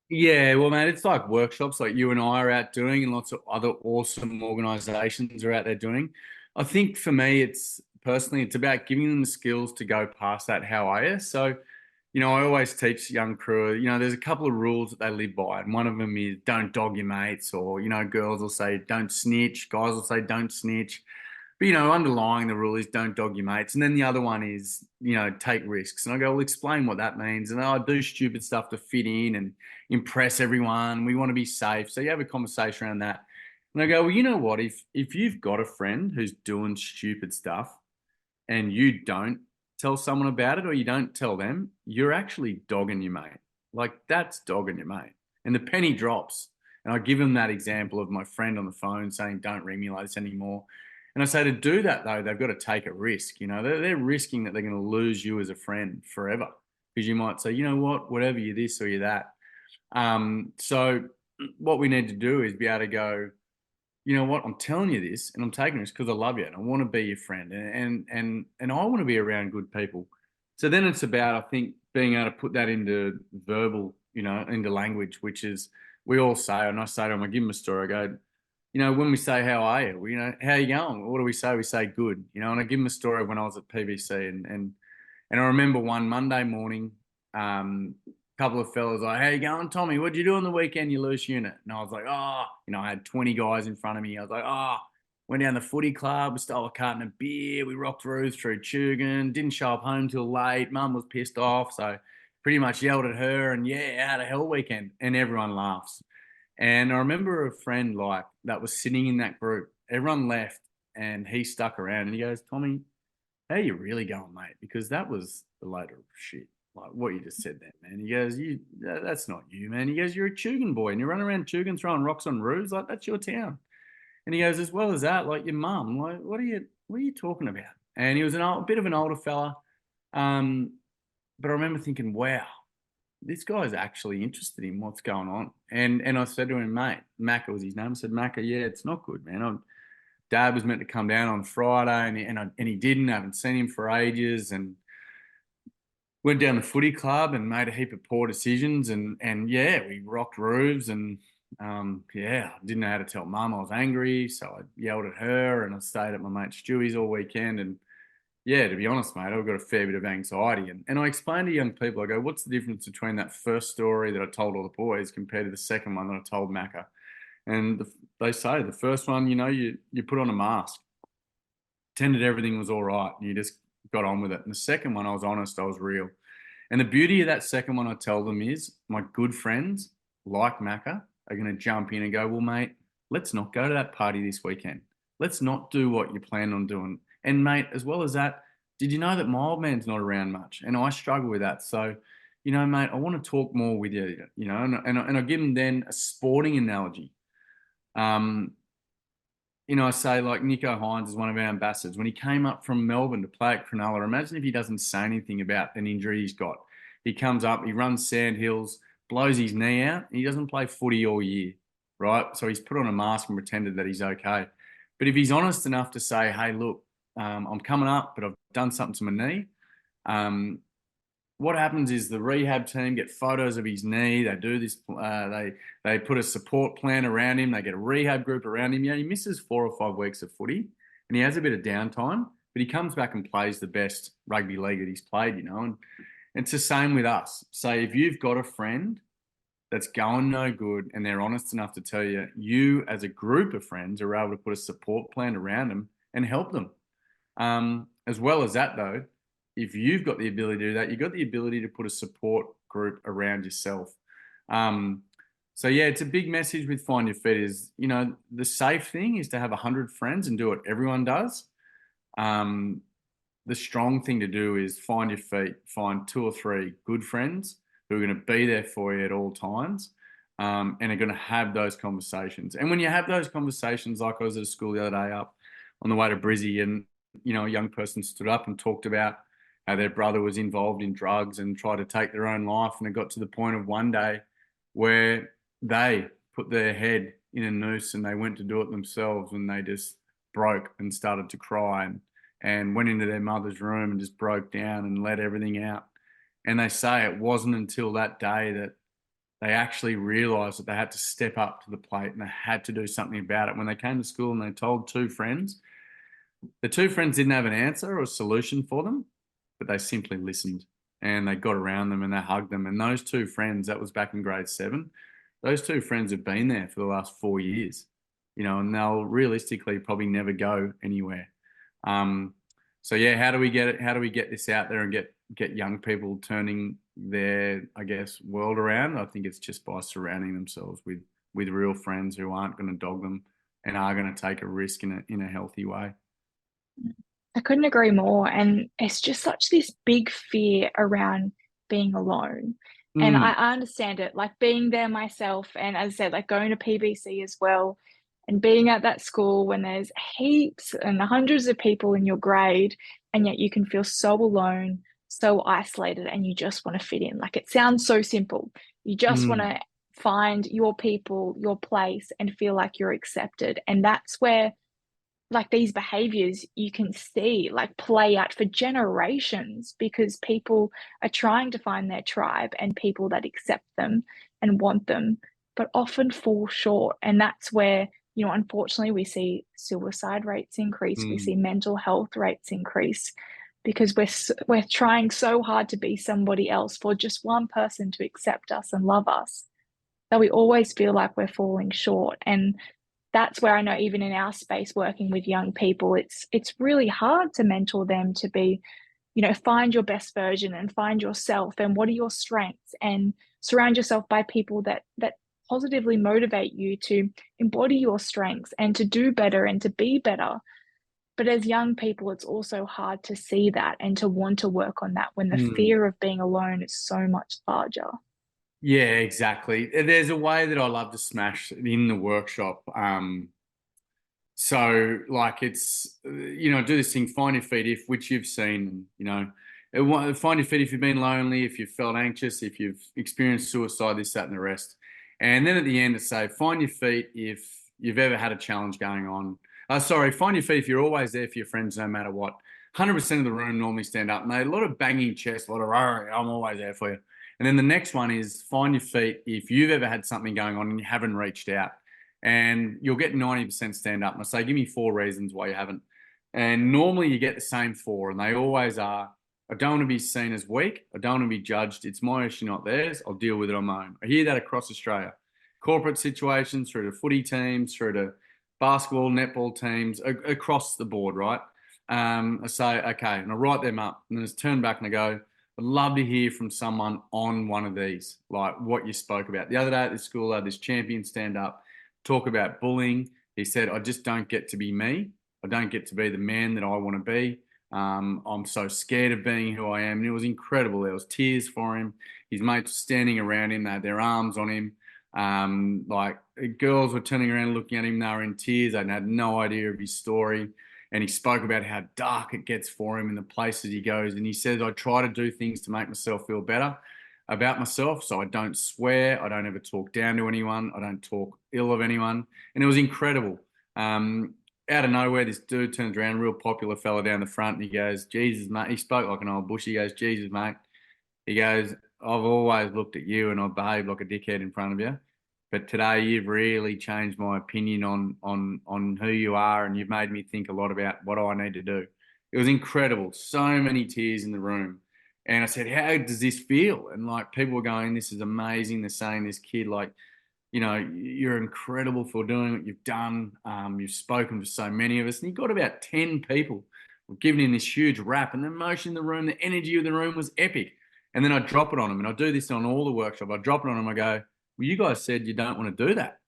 Yeah, well, man, it's like workshops like you and I are out doing, and lots of other awesome organizations are out there doing. I think for me, it's personally, it's about giving them the skills to go past that how are you. So, I always teach young crew, there's a couple of rules that they live by. And one of them is don't dog your mates, or, girls will say don't snitch, guys will say don't snitch. But, underlying the rule is don't dog your mates. And then the other one is, take risks. And I go, well, explain what that means. And I do stupid stuff to fit in and impress everyone. We want to be safe. So you have a conversation around that. And I go, well, you know what? If you've got a friend who's doing stupid stuff and you don't tell someone about it, or you don't tell them, you're actually dogging your mate. Like, that's dogging your mate. And the penny drops. And I give them that example of my friend on the phone saying, don't ring me like this anymore. And I say to do that, though, they've got to take a risk. They're risking that they're going to lose you as a friend forever, because you might say, you know what, whatever, you're this or you're that. So what we need to do is be able to go, you know what, I'm telling you this and I'm taking this because I love you and I want to be your friend, and I want to be around good people. So then it's about, I think, being able to put that into verbal, into language, which is, we all say, and I say to them, I give them a story, I go, when we say, how are you? Well, how are you going? What do we say? We say good, and I give them a story of when I was at PVC, and I remember one Monday morning, a couple of fellas like, how you going, Tommy? What'd you do on the weekend, you loose unit? And I was like, oh, I had 20 guys in front of me. I was like, oh, went down the footy club, we stole a carton of beer, we rocked roofs through Tugan, didn't show up home till late. Mum was pissed off, so pretty much yelled at her, and yeah, I had a hell weekend, and everyone laughs. And I remember a friend like that was sitting in that group. Everyone left, and he stuck around, and he goes, Tommy, how you really going, mate? Because that was a load of shit, like what you just said there, man. He goes, that's not you, man. He goes, you're a Tugan boy, and you run around Tugan throwing rocks on roofs, like that's your town. And he goes, as well as that, like your mum, like what are you talking about? And he was a bit of an older fella, but I remember thinking, wow, this guy's actually interested in what's going on. And I said to him, mate, Macca was his name. I said, Macca, yeah, it's not good, man. Dad was meant to come down on Friday, and he didn't. I haven't seen him for ages, and went down the footy club and made a heap of poor decisions, and yeah, we rocked roofs, and yeah, I didn't know how to tell mum I was angry, so I yelled at her, and I stayed at my mate Stewie's all weekend, and yeah, to be honest, mate, I've got a fair bit of anxiety. And I explain to young people, I go, what's the difference between that first story that I told all the boys compared to the second one that I told Macca? And they say the first one, you put on a mask, pretended everything was all right, and you just got on with it. And the second one, I was honest, I was real. And the beauty of that second one, I tell them, is my good friends like Macca are going to jump in and go, well, mate, let's not go to that party this weekend. Let's not do what you plan on doing. And mate, as well as that, did you know that my old man's not around much? And I struggle with that. So, mate, I want to talk more with you, and I give them then a sporting analogy. Um, I say, like, Nico Hines is one of our ambassadors. When he came up from Melbourne to play at Cronulla, imagine if he doesn't say anything about an injury he's got. He comes up, he runs sandhills, blows his knee out, and he doesn't play footy all year, right? So he's put on a mask and pretended that he's okay. But if he's honest enough to say, hey, look, I'm coming up, but I've done something to my knee, what happens is the rehab team get photos of his knee. They do this. They put a support plan around him. They get a rehab group around him. He misses 4 or 5 weeks of footy, and he has a bit of downtime. But he comes back and plays the best rugby league that he's played. And it's the same with us. So if you've got a friend that's going no good, and they're honest enough to tell you, you as a group of friends are able to put a support plan around them and help them. As well as that, though, if you've got the ability to do that, you've got the ability to put a support group around yourself. So yeah, it's a big message with Find Your Feet is, the safe thing is to have 100 friends and do what everyone does. The strong thing to do is find your feet, find 2 or 3 good friends who are going to be there for you at all times. and are going to have those conversations. And when you have those conversations, like I was at a school the other day up on the way to Brizzy, and a young person stood up and talked about how their brother was involved in drugs and tried to take their own life, and it got to the point of one day where they put their head in a noose and they went to do it themselves, and they just broke and started to cry, and went into their mother's room and just broke down and let everything out. And they say it wasn't until that day that they actually realized that they had to step up to the plate and they had to do something about it. When they came to school and they told two friends, the two friends didn't have an answer or a solution for them, but they simply listened, and they got around them and they hugged them. And those two friends, that was back in grade 7, those two friends have been there for the last 4 years, and they'll realistically probably never go anywhere. So yeah, how do we get it? How do we get this out there and get young people turning their, I guess, world around? I think it's just by surrounding themselves with real friends who aren't going to dog them and are going to take a risk in a healthy way. I couldn't agree more. And it's just such this big fear around being alone. And Mm, I understand it, like being there myself. And as I said, like going to PBC as well, and being at that school when there's heaps and hundreds of people in your grade, and yet you can feel so alone, so isolated, and you just want to fit in. Like it sounds so simple. You just want mm, to find your people, your place, and feel like you're accepted. And that's where like these behaviors you can see like play out for generations because people are trying to find their tribe and people that accept them and want them, but often fall short. And that's where, unfortunately, we see suicide rates increase, we see mm, mental health rates increase because we're trying so hard to be somebody else for just one person to accept us and love us that we always feel like we're falling short. And that's where I know even in our space working with young people, it's really hard to mentor them to be, find your best version and find yourself and what are your strengths, and surround yourself by people that positively motivate you to embody your strengths and to do better and to be better. But as young people, it's also hard to see that and to want to work on that when the mm. fear of being alone is so much larger. Yeah, exactly. There's a way that I love to smash in the workshop. So like it's do this thing, find your feet if, which you've seen, find your feet if you've been lonely, if you've felt anxious, if you've experienced suicide, this, that, and the rest. And then at the end to say, find your feet if you've ever had a challenge going on. Sorry, find your feet if you're always there for your friends no matter what. 100% of the room normally stand up, and they a lot of banging chest, a lot of I'm always there for you. And then the next one is find your feet if you've ever had something going on and you haven't reached out, and you'll get 90% stand up. And I say, give me 4 reasons why you haven't. And normally you get the same 4, and they always are, I don't want to be seen as weak. I don't want to be judged. It's my issue, not theirs. I'll deal with it on my own. I hear that across Australia. Corporate situations, through to footy teams, through to basketball, netball teams, across the board, right? I say, okay, and I write them up, and then just turn back and I go, I'd love to hear from someone on one of these, like what you spoke about. The other day at this school, I had this champion stand up, talk about bullying. He said, I just don't get to be me. I don't get to be the man that I want to be. I'm so scared of being who I am. And it was incredible. There was tears for him. His mates standing around him. They had their arms on him. Like girls were turning around looking at him. They were in tears. They had no idea of his story. And he spoke about how dark it gets for him in the places he goes. And he says, I try to do things to make myself feel better about myself. So I don't swear. I don't ever talk down to anyone. I don't talk ill of anyone. And it was incredible. Out of nowhere, this dude turns around, real popular fella down the front, and he goes, Jesus, mate. He spoke like an old bush. He goes, Jesus, mate. He goes, I've always looked at you and I've behaved like a dickhead in front of you. But today you've really changed my opinion on who you are, and you've made me think a lot about what I need to do. It was incredible. So many tears in the room. And I said, how does this feel? And like people were going, this is amazing. They're saying this kid, like, you're incredible for doing what you've done. You've spoken for so many of us. And you got about 10 people giving him this huge rap, and the emotion in the room, the energy of the room was epic. And then I drop it on them, and I do this on all the workshop. I drop it on them. I go, well, you guys said you don't want to do that,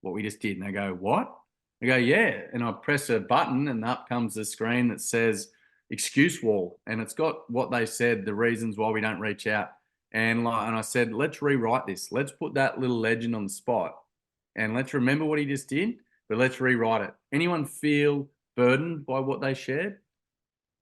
what we just did. And they go, what? I go, yeah. And I press a button, and up comes the screen that says excuse wall. And it's got what they said, the reasons why we don't reach out. And I said, let's rewrite this. Let's put that little legend on the spot, and let's remember what he just did, but let's rewrite it. Anyone feel burdened by what they shared?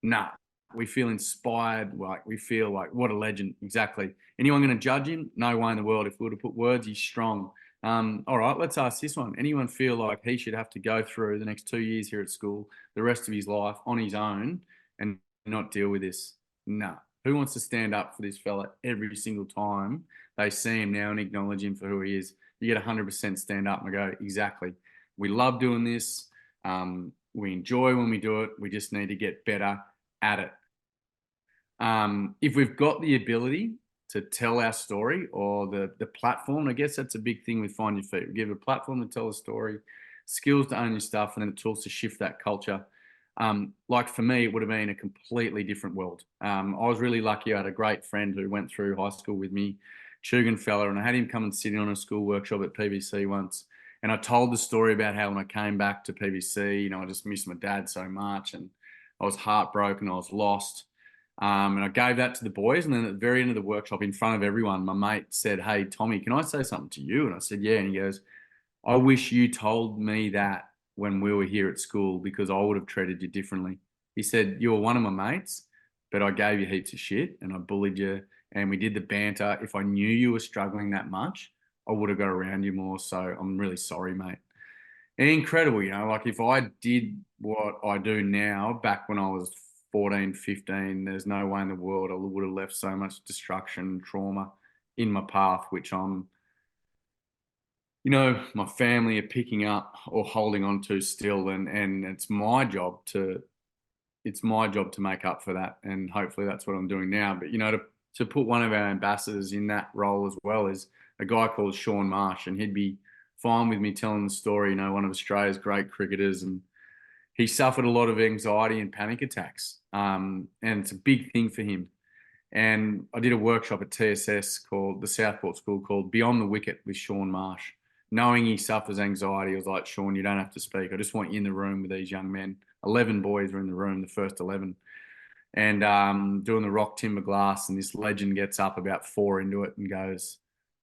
Nah, we feel inspired. Like we feel like what a legend. Exactly. Anyone going to judge him? No way in the world. If we were to put words, he's strong. All right, let's ask this one. Anyone feel like he should have to go through the next 2 years here at school, the rest of his life on his own, and not deal with this? No. Who wants to stand up for this fella every single time they see him now and acknowledge him for who he is? You get 100% stand up and go, exactly. We love doing this. We enjoy when we do it. We just need to get better at it. If we've got the ability to tell our story or the platform, I guess that's a big thing with Find Your Feet. We give a platform to tell a story, skills to own your stuff, and then the tools to shift that culture. Like for me, it would have been a completely different world. I was really lucky. I had a great friend who went through high school with me, Chugan fella, and I had him come and sit in on a school workshop at PBC once. And I told the story about how when I came back to PBC, I just missed my dad so much, and I was heartbroken, I was lost. And I gave that to the boys. And then at the very end of the workshop, in front of everyone, my mate said, "Hey, Tommy, can I say something to you?" And I said, "Yeah." And he goes, "I wish you told me that when we were here at school, because I would have treated you differently." He said, "You were one of my mates, but I gave you heaps of shit and I bullied you and we did the banter. If I knew you were struggling that much, I would have got around you more. So I'm really sorry, mate." And incredible, like if I did what I do now back when I was 14, 15, there's no way in the world I would have left so much destruction and trauma in my path, which my family are picking up or holding on to still. And it's my job to make up for that. And hopefully that's what I'm doing now. But, to put one of our ambassadors in that role as well is a guy called Sean Marsh, and he'd be fine with me telling the story, one of Australia's great cricketers. And he suffered a lot of anxiety and panic attacks. And it's a big thing for him. And I did a workshop at TSS called the Southport School called Beyond the Wicket with Sean Marsh. Knowing he suffers anxiety, I was like, "Sean, you don't have to speak. I just want you in the room with these young men." 11 boys were in the room, the first 11. And doing the rock timber glass. And this legend gets up about 4 into it and goes,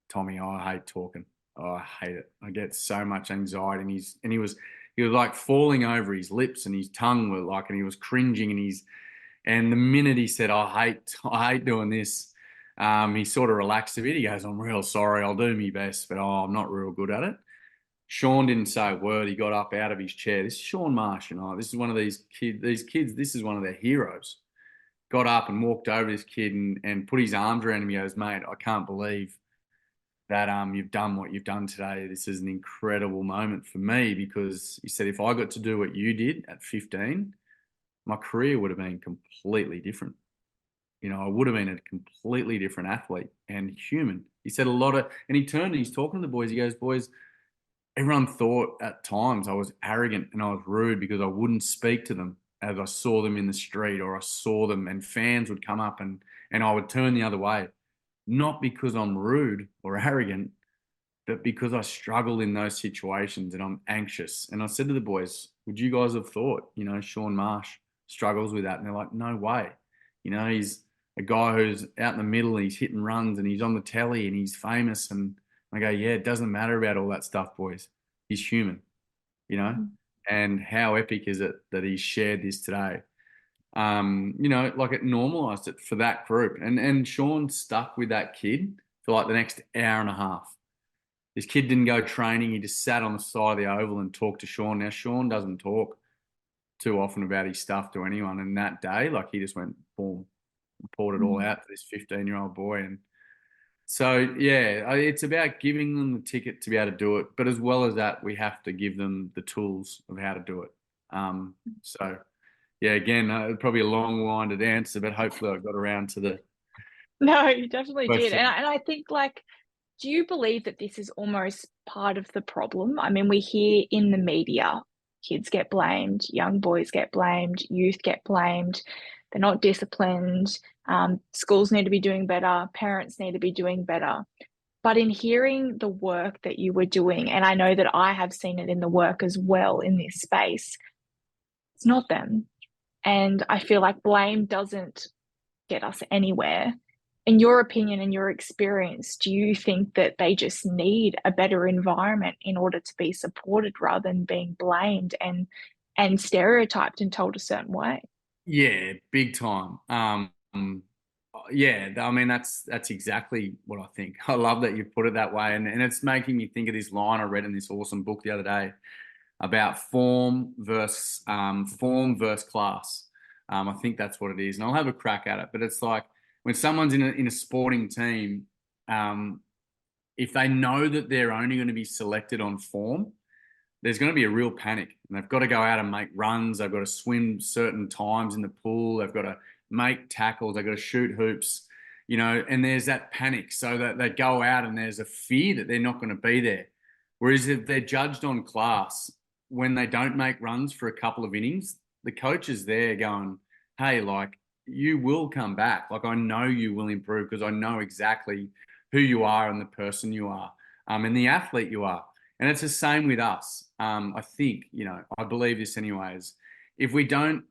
"Tommy, I hate talking. Oh, I hate it. I get so much anxiety." And he was like falling over his lips and his tongue were like, and he was cringing and the minute he said, I hate doing this, he sort of relaxed a bit. He goes, "I'm real sorry. I'll do my best, but I'm not real good at it." Sean didn't say a word. He got up out of his chair. This is Sean Marsh, this is one of these kids. These kids, this is one of their heroes. Got up and walked over to this kid and put his arms around him. He goes, "Mate, I can't believe that you've done what you've done today. This is an incredible moment for me," because he said, "If I got to do what you did at 15, my career would have been completely different. I would have been a completely different athlete and human." He said and he turned and he's talking to the boys. He goes, "Boys, everyone thought at times I was arrogant and I was rude because I wouldn't speak to them as I saw them in the street, or I saw them and fans would come up and I would turn the other way. Not because I'm rude or arrogant, but because I struggle in those situations and I'm anxious." And I said to the boys, "Would you guys have thought, Sean Marsh struggles with that?" And they're like, "No way. He's a guy who's out in the middle and he's hitting runs and he's on the telly and he's famous." And I go, "Yeah, it doesn't matter about all that stuff, boys. He's human, and how epic is it that he's shared this today?" Like it normalized it for that group. And Sean stuck with that kid for like the next hour and a half. This kid didn't go training. He just sat on the side of the oval and talked to Sean. Now, Sean doesn't talk too often about his stuff to anyone. And that day, like he just went, boom, and poured it all out to this 15-year-old boy. And so, yeah, it's about giving them the ticket to be able to do it. But as well as that, we have to give them the tools of how to do it. So, yeah, again, probably a long-winded answer, but hopefully I got around to the No, you definitely did. question. And I think, like, do you believe that this is almost part of the problem? I mean, we hear in the media, kids get blamed, young boys get blamed, youth get blamed. They're not disciplined. Schools need to be doing better. Parents need to be doing better. But in hearing the work that you were doing, and I know that I have seen it in the work as well in this space, it's not them. And I feel like blame doesn't get us anywhere. in your opinion and your experience, do you think that they just need a better environment in order to be supported rather than being blamed and stereotyped and told a certain way? Yeah, big time. Yeah, I mean that's exactly what I think. I love that you put it that way, and it's making me think of this line I read in this awesome book the other day about form versus class. I think that's what it is, and I'll have a crack at it. But it's like when someone's in a sporting team, um, if they know that they're only going to be selected on form, there's going to be a real panic, and they've got to go out and make runs. They've got to swim certain times in the pool. They've got to make tackles. They've got to shoot hoops, and there's that panic. So that they go out and there's a fear that they're not going to be there. Whereas if they're judged on class, when they don't make runs for a couple of innings, the coach is there going, hey, like, you will come back. Like, I know you will improve because I know exactly who you are and the person you are, and the athlete you are. And it's the same with us. I think, I believe this anyways. If we don't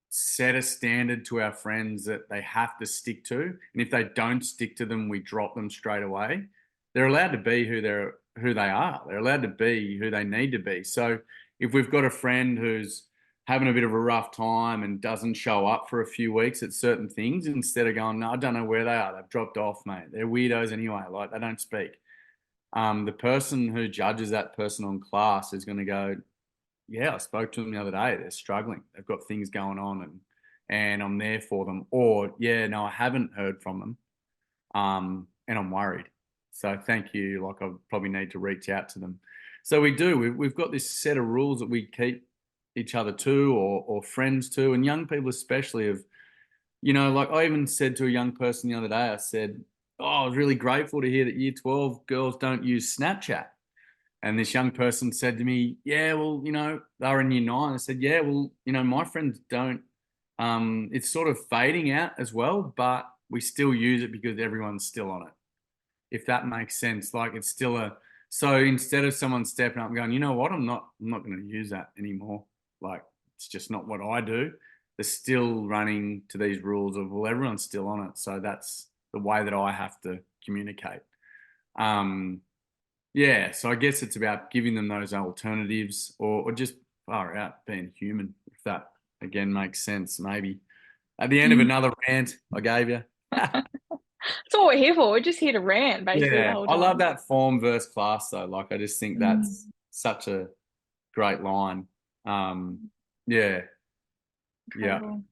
set a standard to our friends that they have to stick to, and if they don't stick to them, we drop them straight away. They're allowed to be who they are. They're allowed to be who they need to be. So if we've got a friend who's having a bit of a rough time and doesn't show up for a few weeks at certain things, instead of going, no, I don't know where they are. They've dropped off, mate. They're weirdos anyway. Like, they don't speak. The person who judges that person on class is going to go, yeah, I spoke to them the other day. They're struggling. They've got things going on, and I'm there for them. Or, yeah, no, I haven't heard from them, and I'm worried. So thank you. Like, I probably need to reach out to them. So we do. We've got this set of rules that we keep each other to, or friends to, and young people especially have, like I even said to a young person the other day, I said, oh, I was really grateful to hear that year 12 girls don't use Snapchat. And this young person said to me, yeah, well, they were in year 9. I said, yeah, well, my friends don't. It's sort of fading out as well, but we still use it because everyone's still on it. If that makes sense. Like, it's still so instead of someone stepping up and going, you know what, I'm not going to use that anymore. Like, it's just not what I do. They're still running to these rules of, well, everyone's still on it. So that's the way that I have to communicate. Yeah, so I guess it's about giving them those alternatives, or just far out being human, if that again makes sense, maybe. At the end of Mm. another rant I gave you. That's what we're here for. We're just here to rant basically the Yeah, whole I love time. that form versus class though. Like, I just think that's Mm, such a great line. Yeah, yeah. incredible.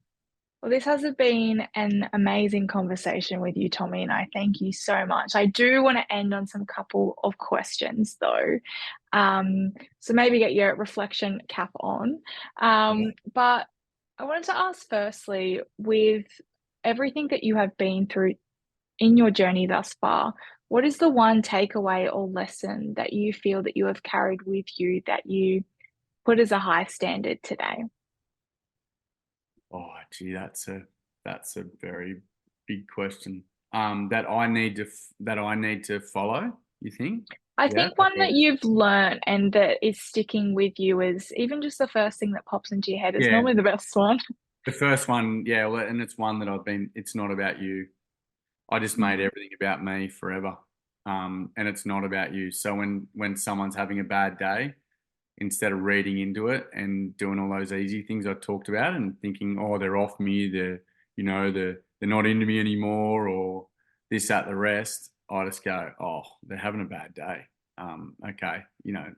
Well, this has been an amazing conversation with you, Tommy, and I thank you so much. I do want to end on some couple of questions, though. So maybe get your reflection cap on. But I wanted to ask firstly, with everything that you have been through in your journey thus far, what is the one takeaway or lesson that you feel that you have carried with you that you put as a high standard today? Oh, gee, that's a very big question. That I need to follow. You think? I Yeah. think one that you've learned and that is sticking with you is even just the first thing that pops into your head is Yeah. normally the best one. The first one, yeah, well, and it's one that it's not about you. I just made everything about me forever. And it's not about you. So when someone's having a bad day, instead of reading into it and doing all those easy things I talked about and thinking, oh, they're off me, they're not into me anymore, or this, that, the rest, I just go, oh, they're having a bad day. Okay,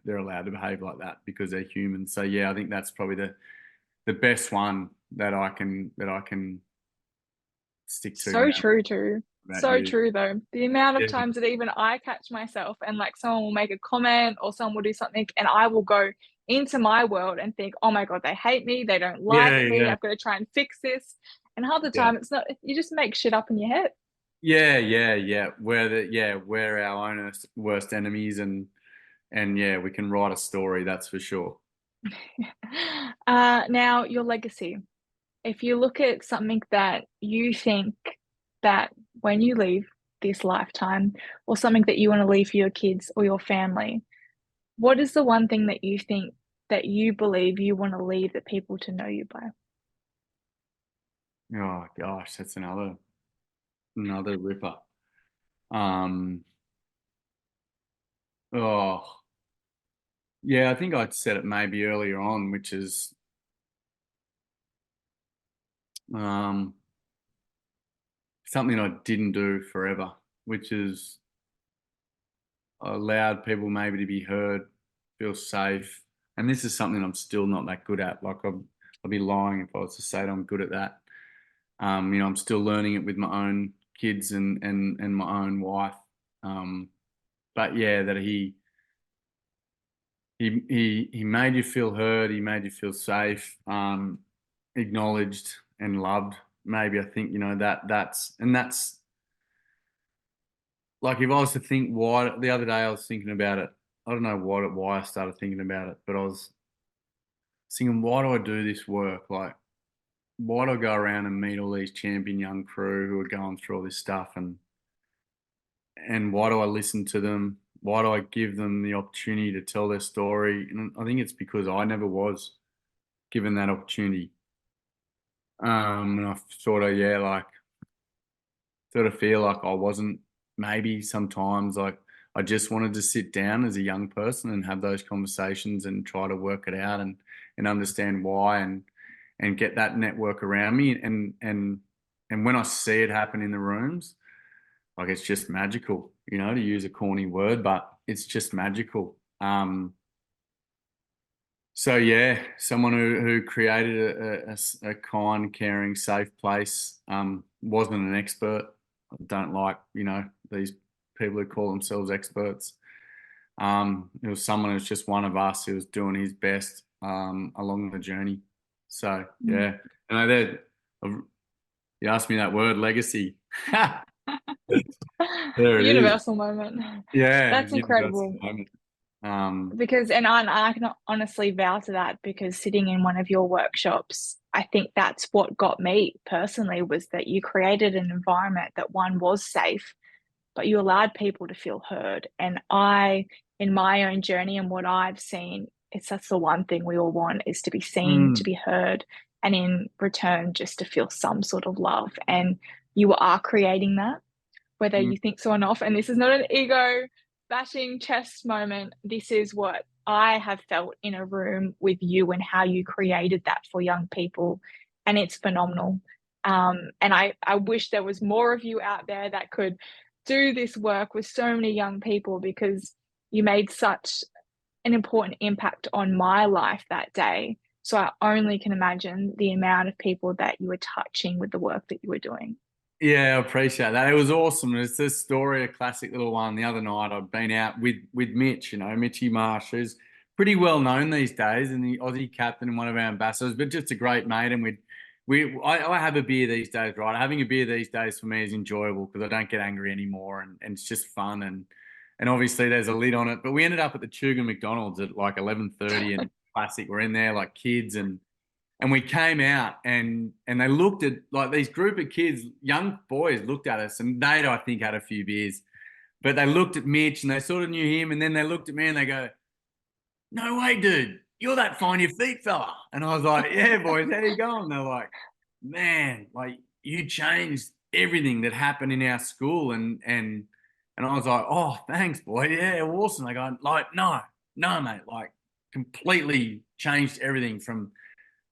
they're allowed to behave like that because they're human. So yeah, I think that's probably the best one that I can stick to So now true too. about So you. true though. The amount of Yeah, times that even I catch myself and like someone will make a comment or someone will do something and I will go into my world and think, oh my God, they hate me. They don't like yeah, me. yeah, I've got to try and fix this. And half the yeah. time it's not, you just make shit up in your head. Yeah, yeah, yeah. We're our own worst enemies, and yeah, we can write a story, that's for sure. Now, your legacy. If you look at something that you think that when you leave this lifetime, or something that you want to leave for your kids or your family, what is the one thing that you think that you believe you want to leave the people to know you by? Oh gosh, that's another. another ripper. Um, oh, yeah, I think I'd said it maybe earlier on, which is um, something I didn't do forever, which is allowed people maybe to be heard, feel safe. And this is something I'm still not that good at. Like I'd be lying if I was to say that I'm good at that. I'm still learning it with my own kids and my own wife. Um, but yeah, that he made you feel heard, he made you feel safe, acknowledged and loved. Maybe I think, that's like if I was to think why the other day I was thinking about it. I don't know why I started thinking about it, but I was thinking, why do I do this work? Like, why do I go around and meet all these champion young crew who are going through all this stuff, and why do I listen to them? Why do I give them the opportunity to tell their story? And I think it's because I never was given that opportunity. And I sort of, yeah, like sort of feel like I wasn't, maybe sometimes like I just wanted to sit down as a young person and have those conversations and try to work it out and understand why and get that network around me and when I see it happen in the rooms, like it's just magical, to use a corny word, but it's just magical. So yeah, someone who created a kind, caring, safe place, wasn't an expert. I don't like, these people who call themselves experts. It was someone who's just one of us who was doing his best, along the journey. So Mm. yeah, and you asked me that word, legacy. There it is. Universal moment. Yeah, That's universal incredible. moment. Because, and I can honestly vouch to that because sitting in one of your workshops, I think that's what got me personally was that you created an environment that one was safe, but you allowed people to feel heard. And in my own journey and what I've seen, that's the one thing we all want is to be seen, to mm, be heard, and in return, just to feel some sort of love. And you are creating that whether mm, you think so or not. And this is not an ego bashing chest moment. This is what I have felt in a room with you and how you created that for young people. And it's phenomenal. And I wish there was more of you out there that could do this work with so many young people because you made such an important impact on my life that day. So I only can imagine the amount of people that you were touching with the work that you were doing. yeah, I appreciate that. It was awesome. It's this story, a classic little one. The other night, I'd been out with Mitch, Mitchy Marsh, who's pretty well known these days, and the Aussie captain and one of our ambassadors, but just a great mate. And I have a beer these days, right? Having a beer these days for me is enjoyable because I don't get angry anymore, and it's just fun. And obviously there's a lid on it. But we ended up at the Tugun McDonald's at like 11:30, and classic. We're in there like kids and we came out and they looked at like these group of kids, young boys looked at us and they'd, I think, had a few beers. But they looked at Mitch and they sort of knew him. And then they looked at me and they go, "No way, dude. You're that find your feet fella." And I was like, "Yeah, boys, how you going?" They're like, "Man, like you changed everything that happened in our school." And I was like, "Oh, thanks, boy. Yeah, awesome." They go, like, no, mate, like completely changed everything from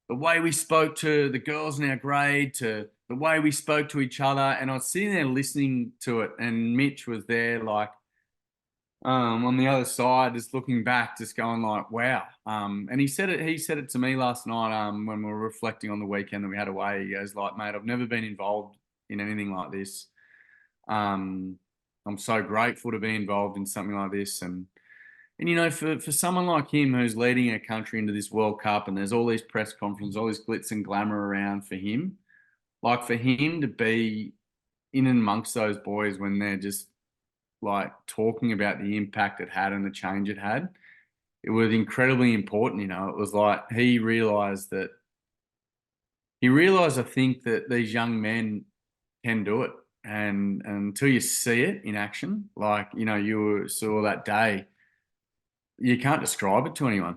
the way we spoke to the girls in our grade, to the way we spoke to each other. And I was sitting there listening to it, and Mitch was there, like, on the other side, just looking back, just going like, "Wow." And he said it to me last night, when we were reflecting on the weekend that we had away. He goes like, "Mate, I've never been involved in anything like this. Um, I'm so grateful to be involved in something like this." And for someone like him who's leading a country into this World Cup and there's all these press conferences, all this glitz and glamour around for him, like for him to be in and amongst those boys when they're just like talking about the impact it had and the change it had, it was incredibly important. It was like he realized, I think, that these young men can do it. And until you see it in action, like, you saw that day, you can't describe it to anyone.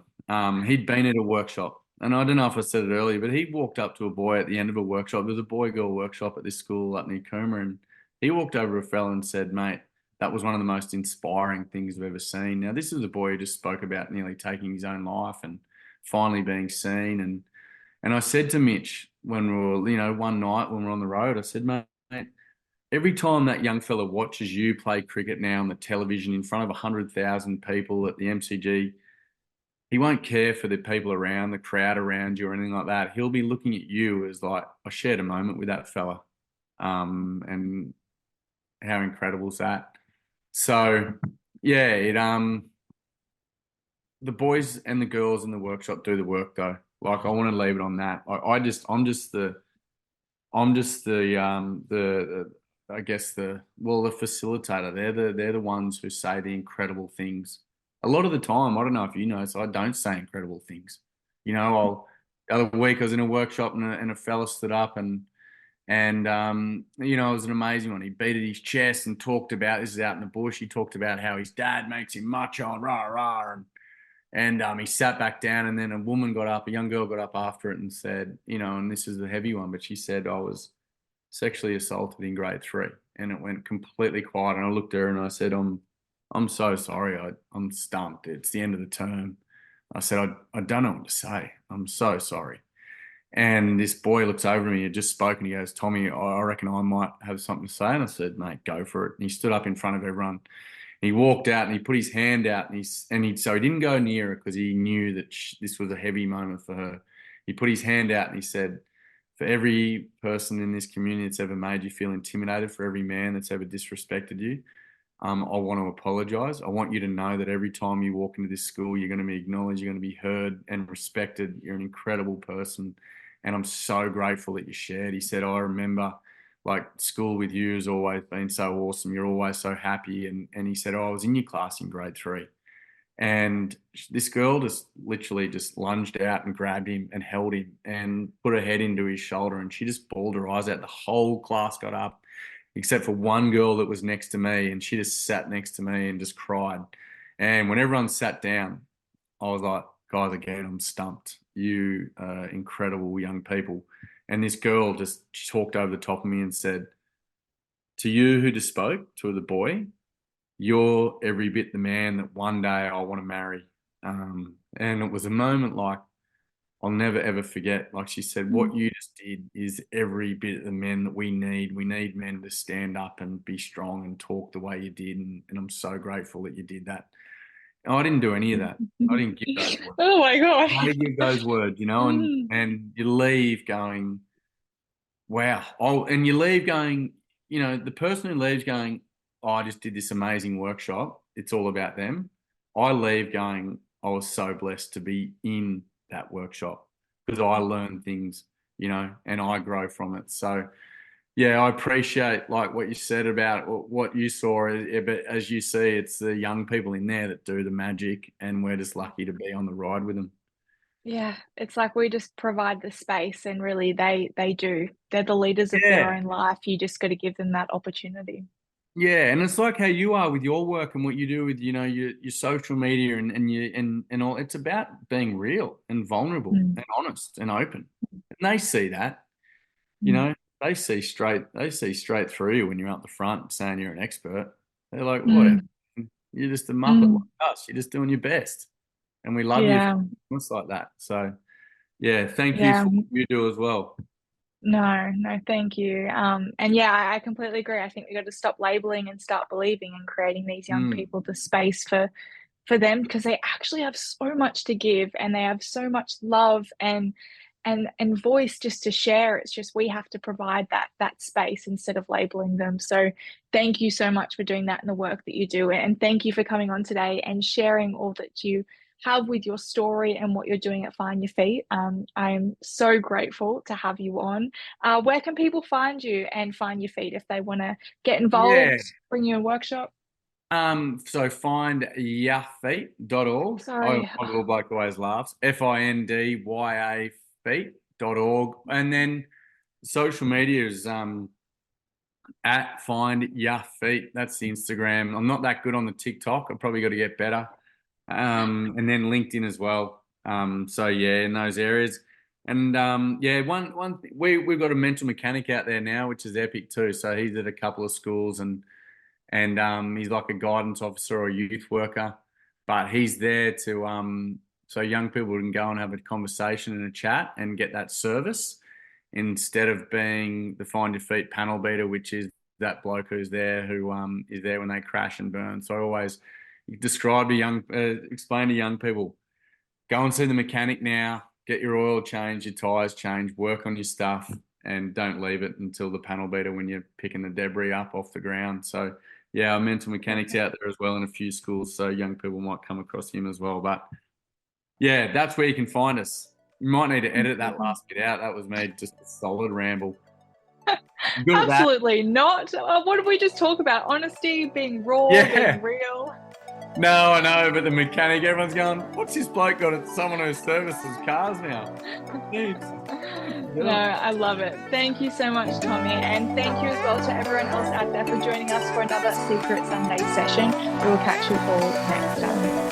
He'd been at a workshop, and I don't know if I said it earlier, but he walked up to a boy at the end of a workshop. There was a boy-girl workshop at this school up near Cooma, and He walked over to a fella and said, "Mate, that was one of the most inspiring things I've ever seen." Now, this is a boy who just spoke about nearly taking his own life and finally being seen. And I said to Mitch when we were, one night when we were on the road, I said, "Mate, every time that young fella watches you play cricket now on the television in front of 100,000 people at the MCG, he won't care for the people around, the crowd around you or anything like that. He'll be looking at you as like, I shared a moment with that fella." And how incredible is that? So yeah, the boys and the girls in the workshop do the work though. Like I want to leave it on that. I'm just the I guess the facilitator. They're the ones who say the incredible things. A lot of the time, I don't know if you know, so I don't say incredible things. The other week I was in a workshop and a fella stood up and it was an amazing one. He beat at his chest and talked about, this is out in the bush. He talked about how his dad makes him macho and rah rah, and he sat back down, and then a woman got up, a young girl got up after it and said, and this is the heavy one, but she said, "I was sexually assaulted in grade 3." And it went completely quiet. And I looked at her and I said, I'm so sorry. I'm stumped. It's the end of the term. I said, I don't know what to say. I'm so sorry. And this boy looks over at me, he had just spoken. He goes, "Tommy, I reckon I might have something to say." And I said, "Mate, go for it." And he stood up in front of everyone. He walked out and he put his hand out so he didn't go near her because he knew that this was a heavy moment for her. He put his hand out and he said, "For every person in this community that's ever made you feel intimidated, for every man that's ever disrespected you, I want to apologize. I want you to know that every time you walk into this school, you're going to be acknowledged, you're going to be heard and respected. You're an incredible person. And I'm so grateful that you shared." He said, "I remember like school with you has always been so awesome. You're always so happy." And he said, "Oh, I was in your class in grade 3." And this girl just literally just lunged out and grabbed him and held him and put her head into his shoulder. And she just bawled her eyes out. The whole class got up except for one girl that was next to me. And she just sat next to me and just cried. And when everyone sat down, I was like, "Guys, again, I'm stumped. You incredible young people." And this girl just talked over the top of me and said, "To you who just spoke, to the boy, you're every bit the man that one day I want to marry." And it was a moment like I'll never ever forget. Like she said, "What Mm. you just did is every bit the men that we need. We need men to stand up and be strong and talk the way you did. And I'm so grateful that you did that." And I didn't do any of that. I didn't give those words. Oh my God. I give those words, and Mm. and you leave going, wow. Oh, and you leave going, the person who leaves going, "Oh, I just did this amazing workshop. It's all about them." I leave going, I was so blessed to be in that workshop because I learn things, and I grow from it. So yeah, I appreciate like what you said about what you saw, but as you see, it's the young people in there that do the magic, and we're just lucky to be on the ride with them. Yeah, it's like we just provide the space and really they do. They're the leaders of their Yeah. own life. You just got to give them that opportunity. Yeah, and it's like how you are with your work and what you do with, your social media and all. It's about being real and vulnerable Mm, and honest and open. And they see that, you mm, know, they see straight through you when you're up the front saying you're an expert. They're like, "Whatever. mm, You're just a muppet mm. like us. You're just doing your best. And we love you for Yeah, it's like that." So yeah, thank you yeah. for what you do as well. No, no, thank you. And yeah, I completely agree. I think we got to stop labeling and start believing and creating these young Mm. people the space for them because they actually have so much to give and they have so much love and voice just to share. It's just we have to provide that space instead of labeling them. So thank you so much for doing that and the work that you do. And thank you for coming on today and sharing all that you have with your story and what you're doing at Find Your Feet. I'm so grateful to have you on. Where can people find you and find your feet if they want to get Yeah. involved, bring you a workshop? So find yafeet.org. Sorry. My little bloke always laughs. FINDYA feet.org. And then social media is at find your feet. That's the Instagram. I'm not that good on the TikTok. I've probably got to get better. And then LinkedIn as well. So yeah, in those areas. And yeah, we've got a mental mechanic out there now, which is epic too. So he's at a couple of schools, and he's like a guidance officer or a youth worker, but he's there to so young people can go and have a conversation and a chat and get that service instead of being the find your feet panel beater, which is that bloke who's there who is there when they crash and burn. So I always explain to young people, go and see the mechanic now, get your oil changed, your tires changed, work on your stuff, and don't leave it until the panel beater when you're picking the debris up off the ground. So yeah, our mental mechanics out there as well in a few schools, so young people might come across him as well. But yeah, that's where you can find us. You might need to edit that last bit out. That was made just a solid ramble. Good at that. Absolutely not. What did we just talk about? Honesty, being raw, being real. No, I know, but the mechanic, everyone's going, what's this bloke got? It's someone who services cars now. No, I love it. Thank you so much, Tommy. And thank you as well to everyone else out there for joining us for another Secret Sunday session. We will catch you all next time.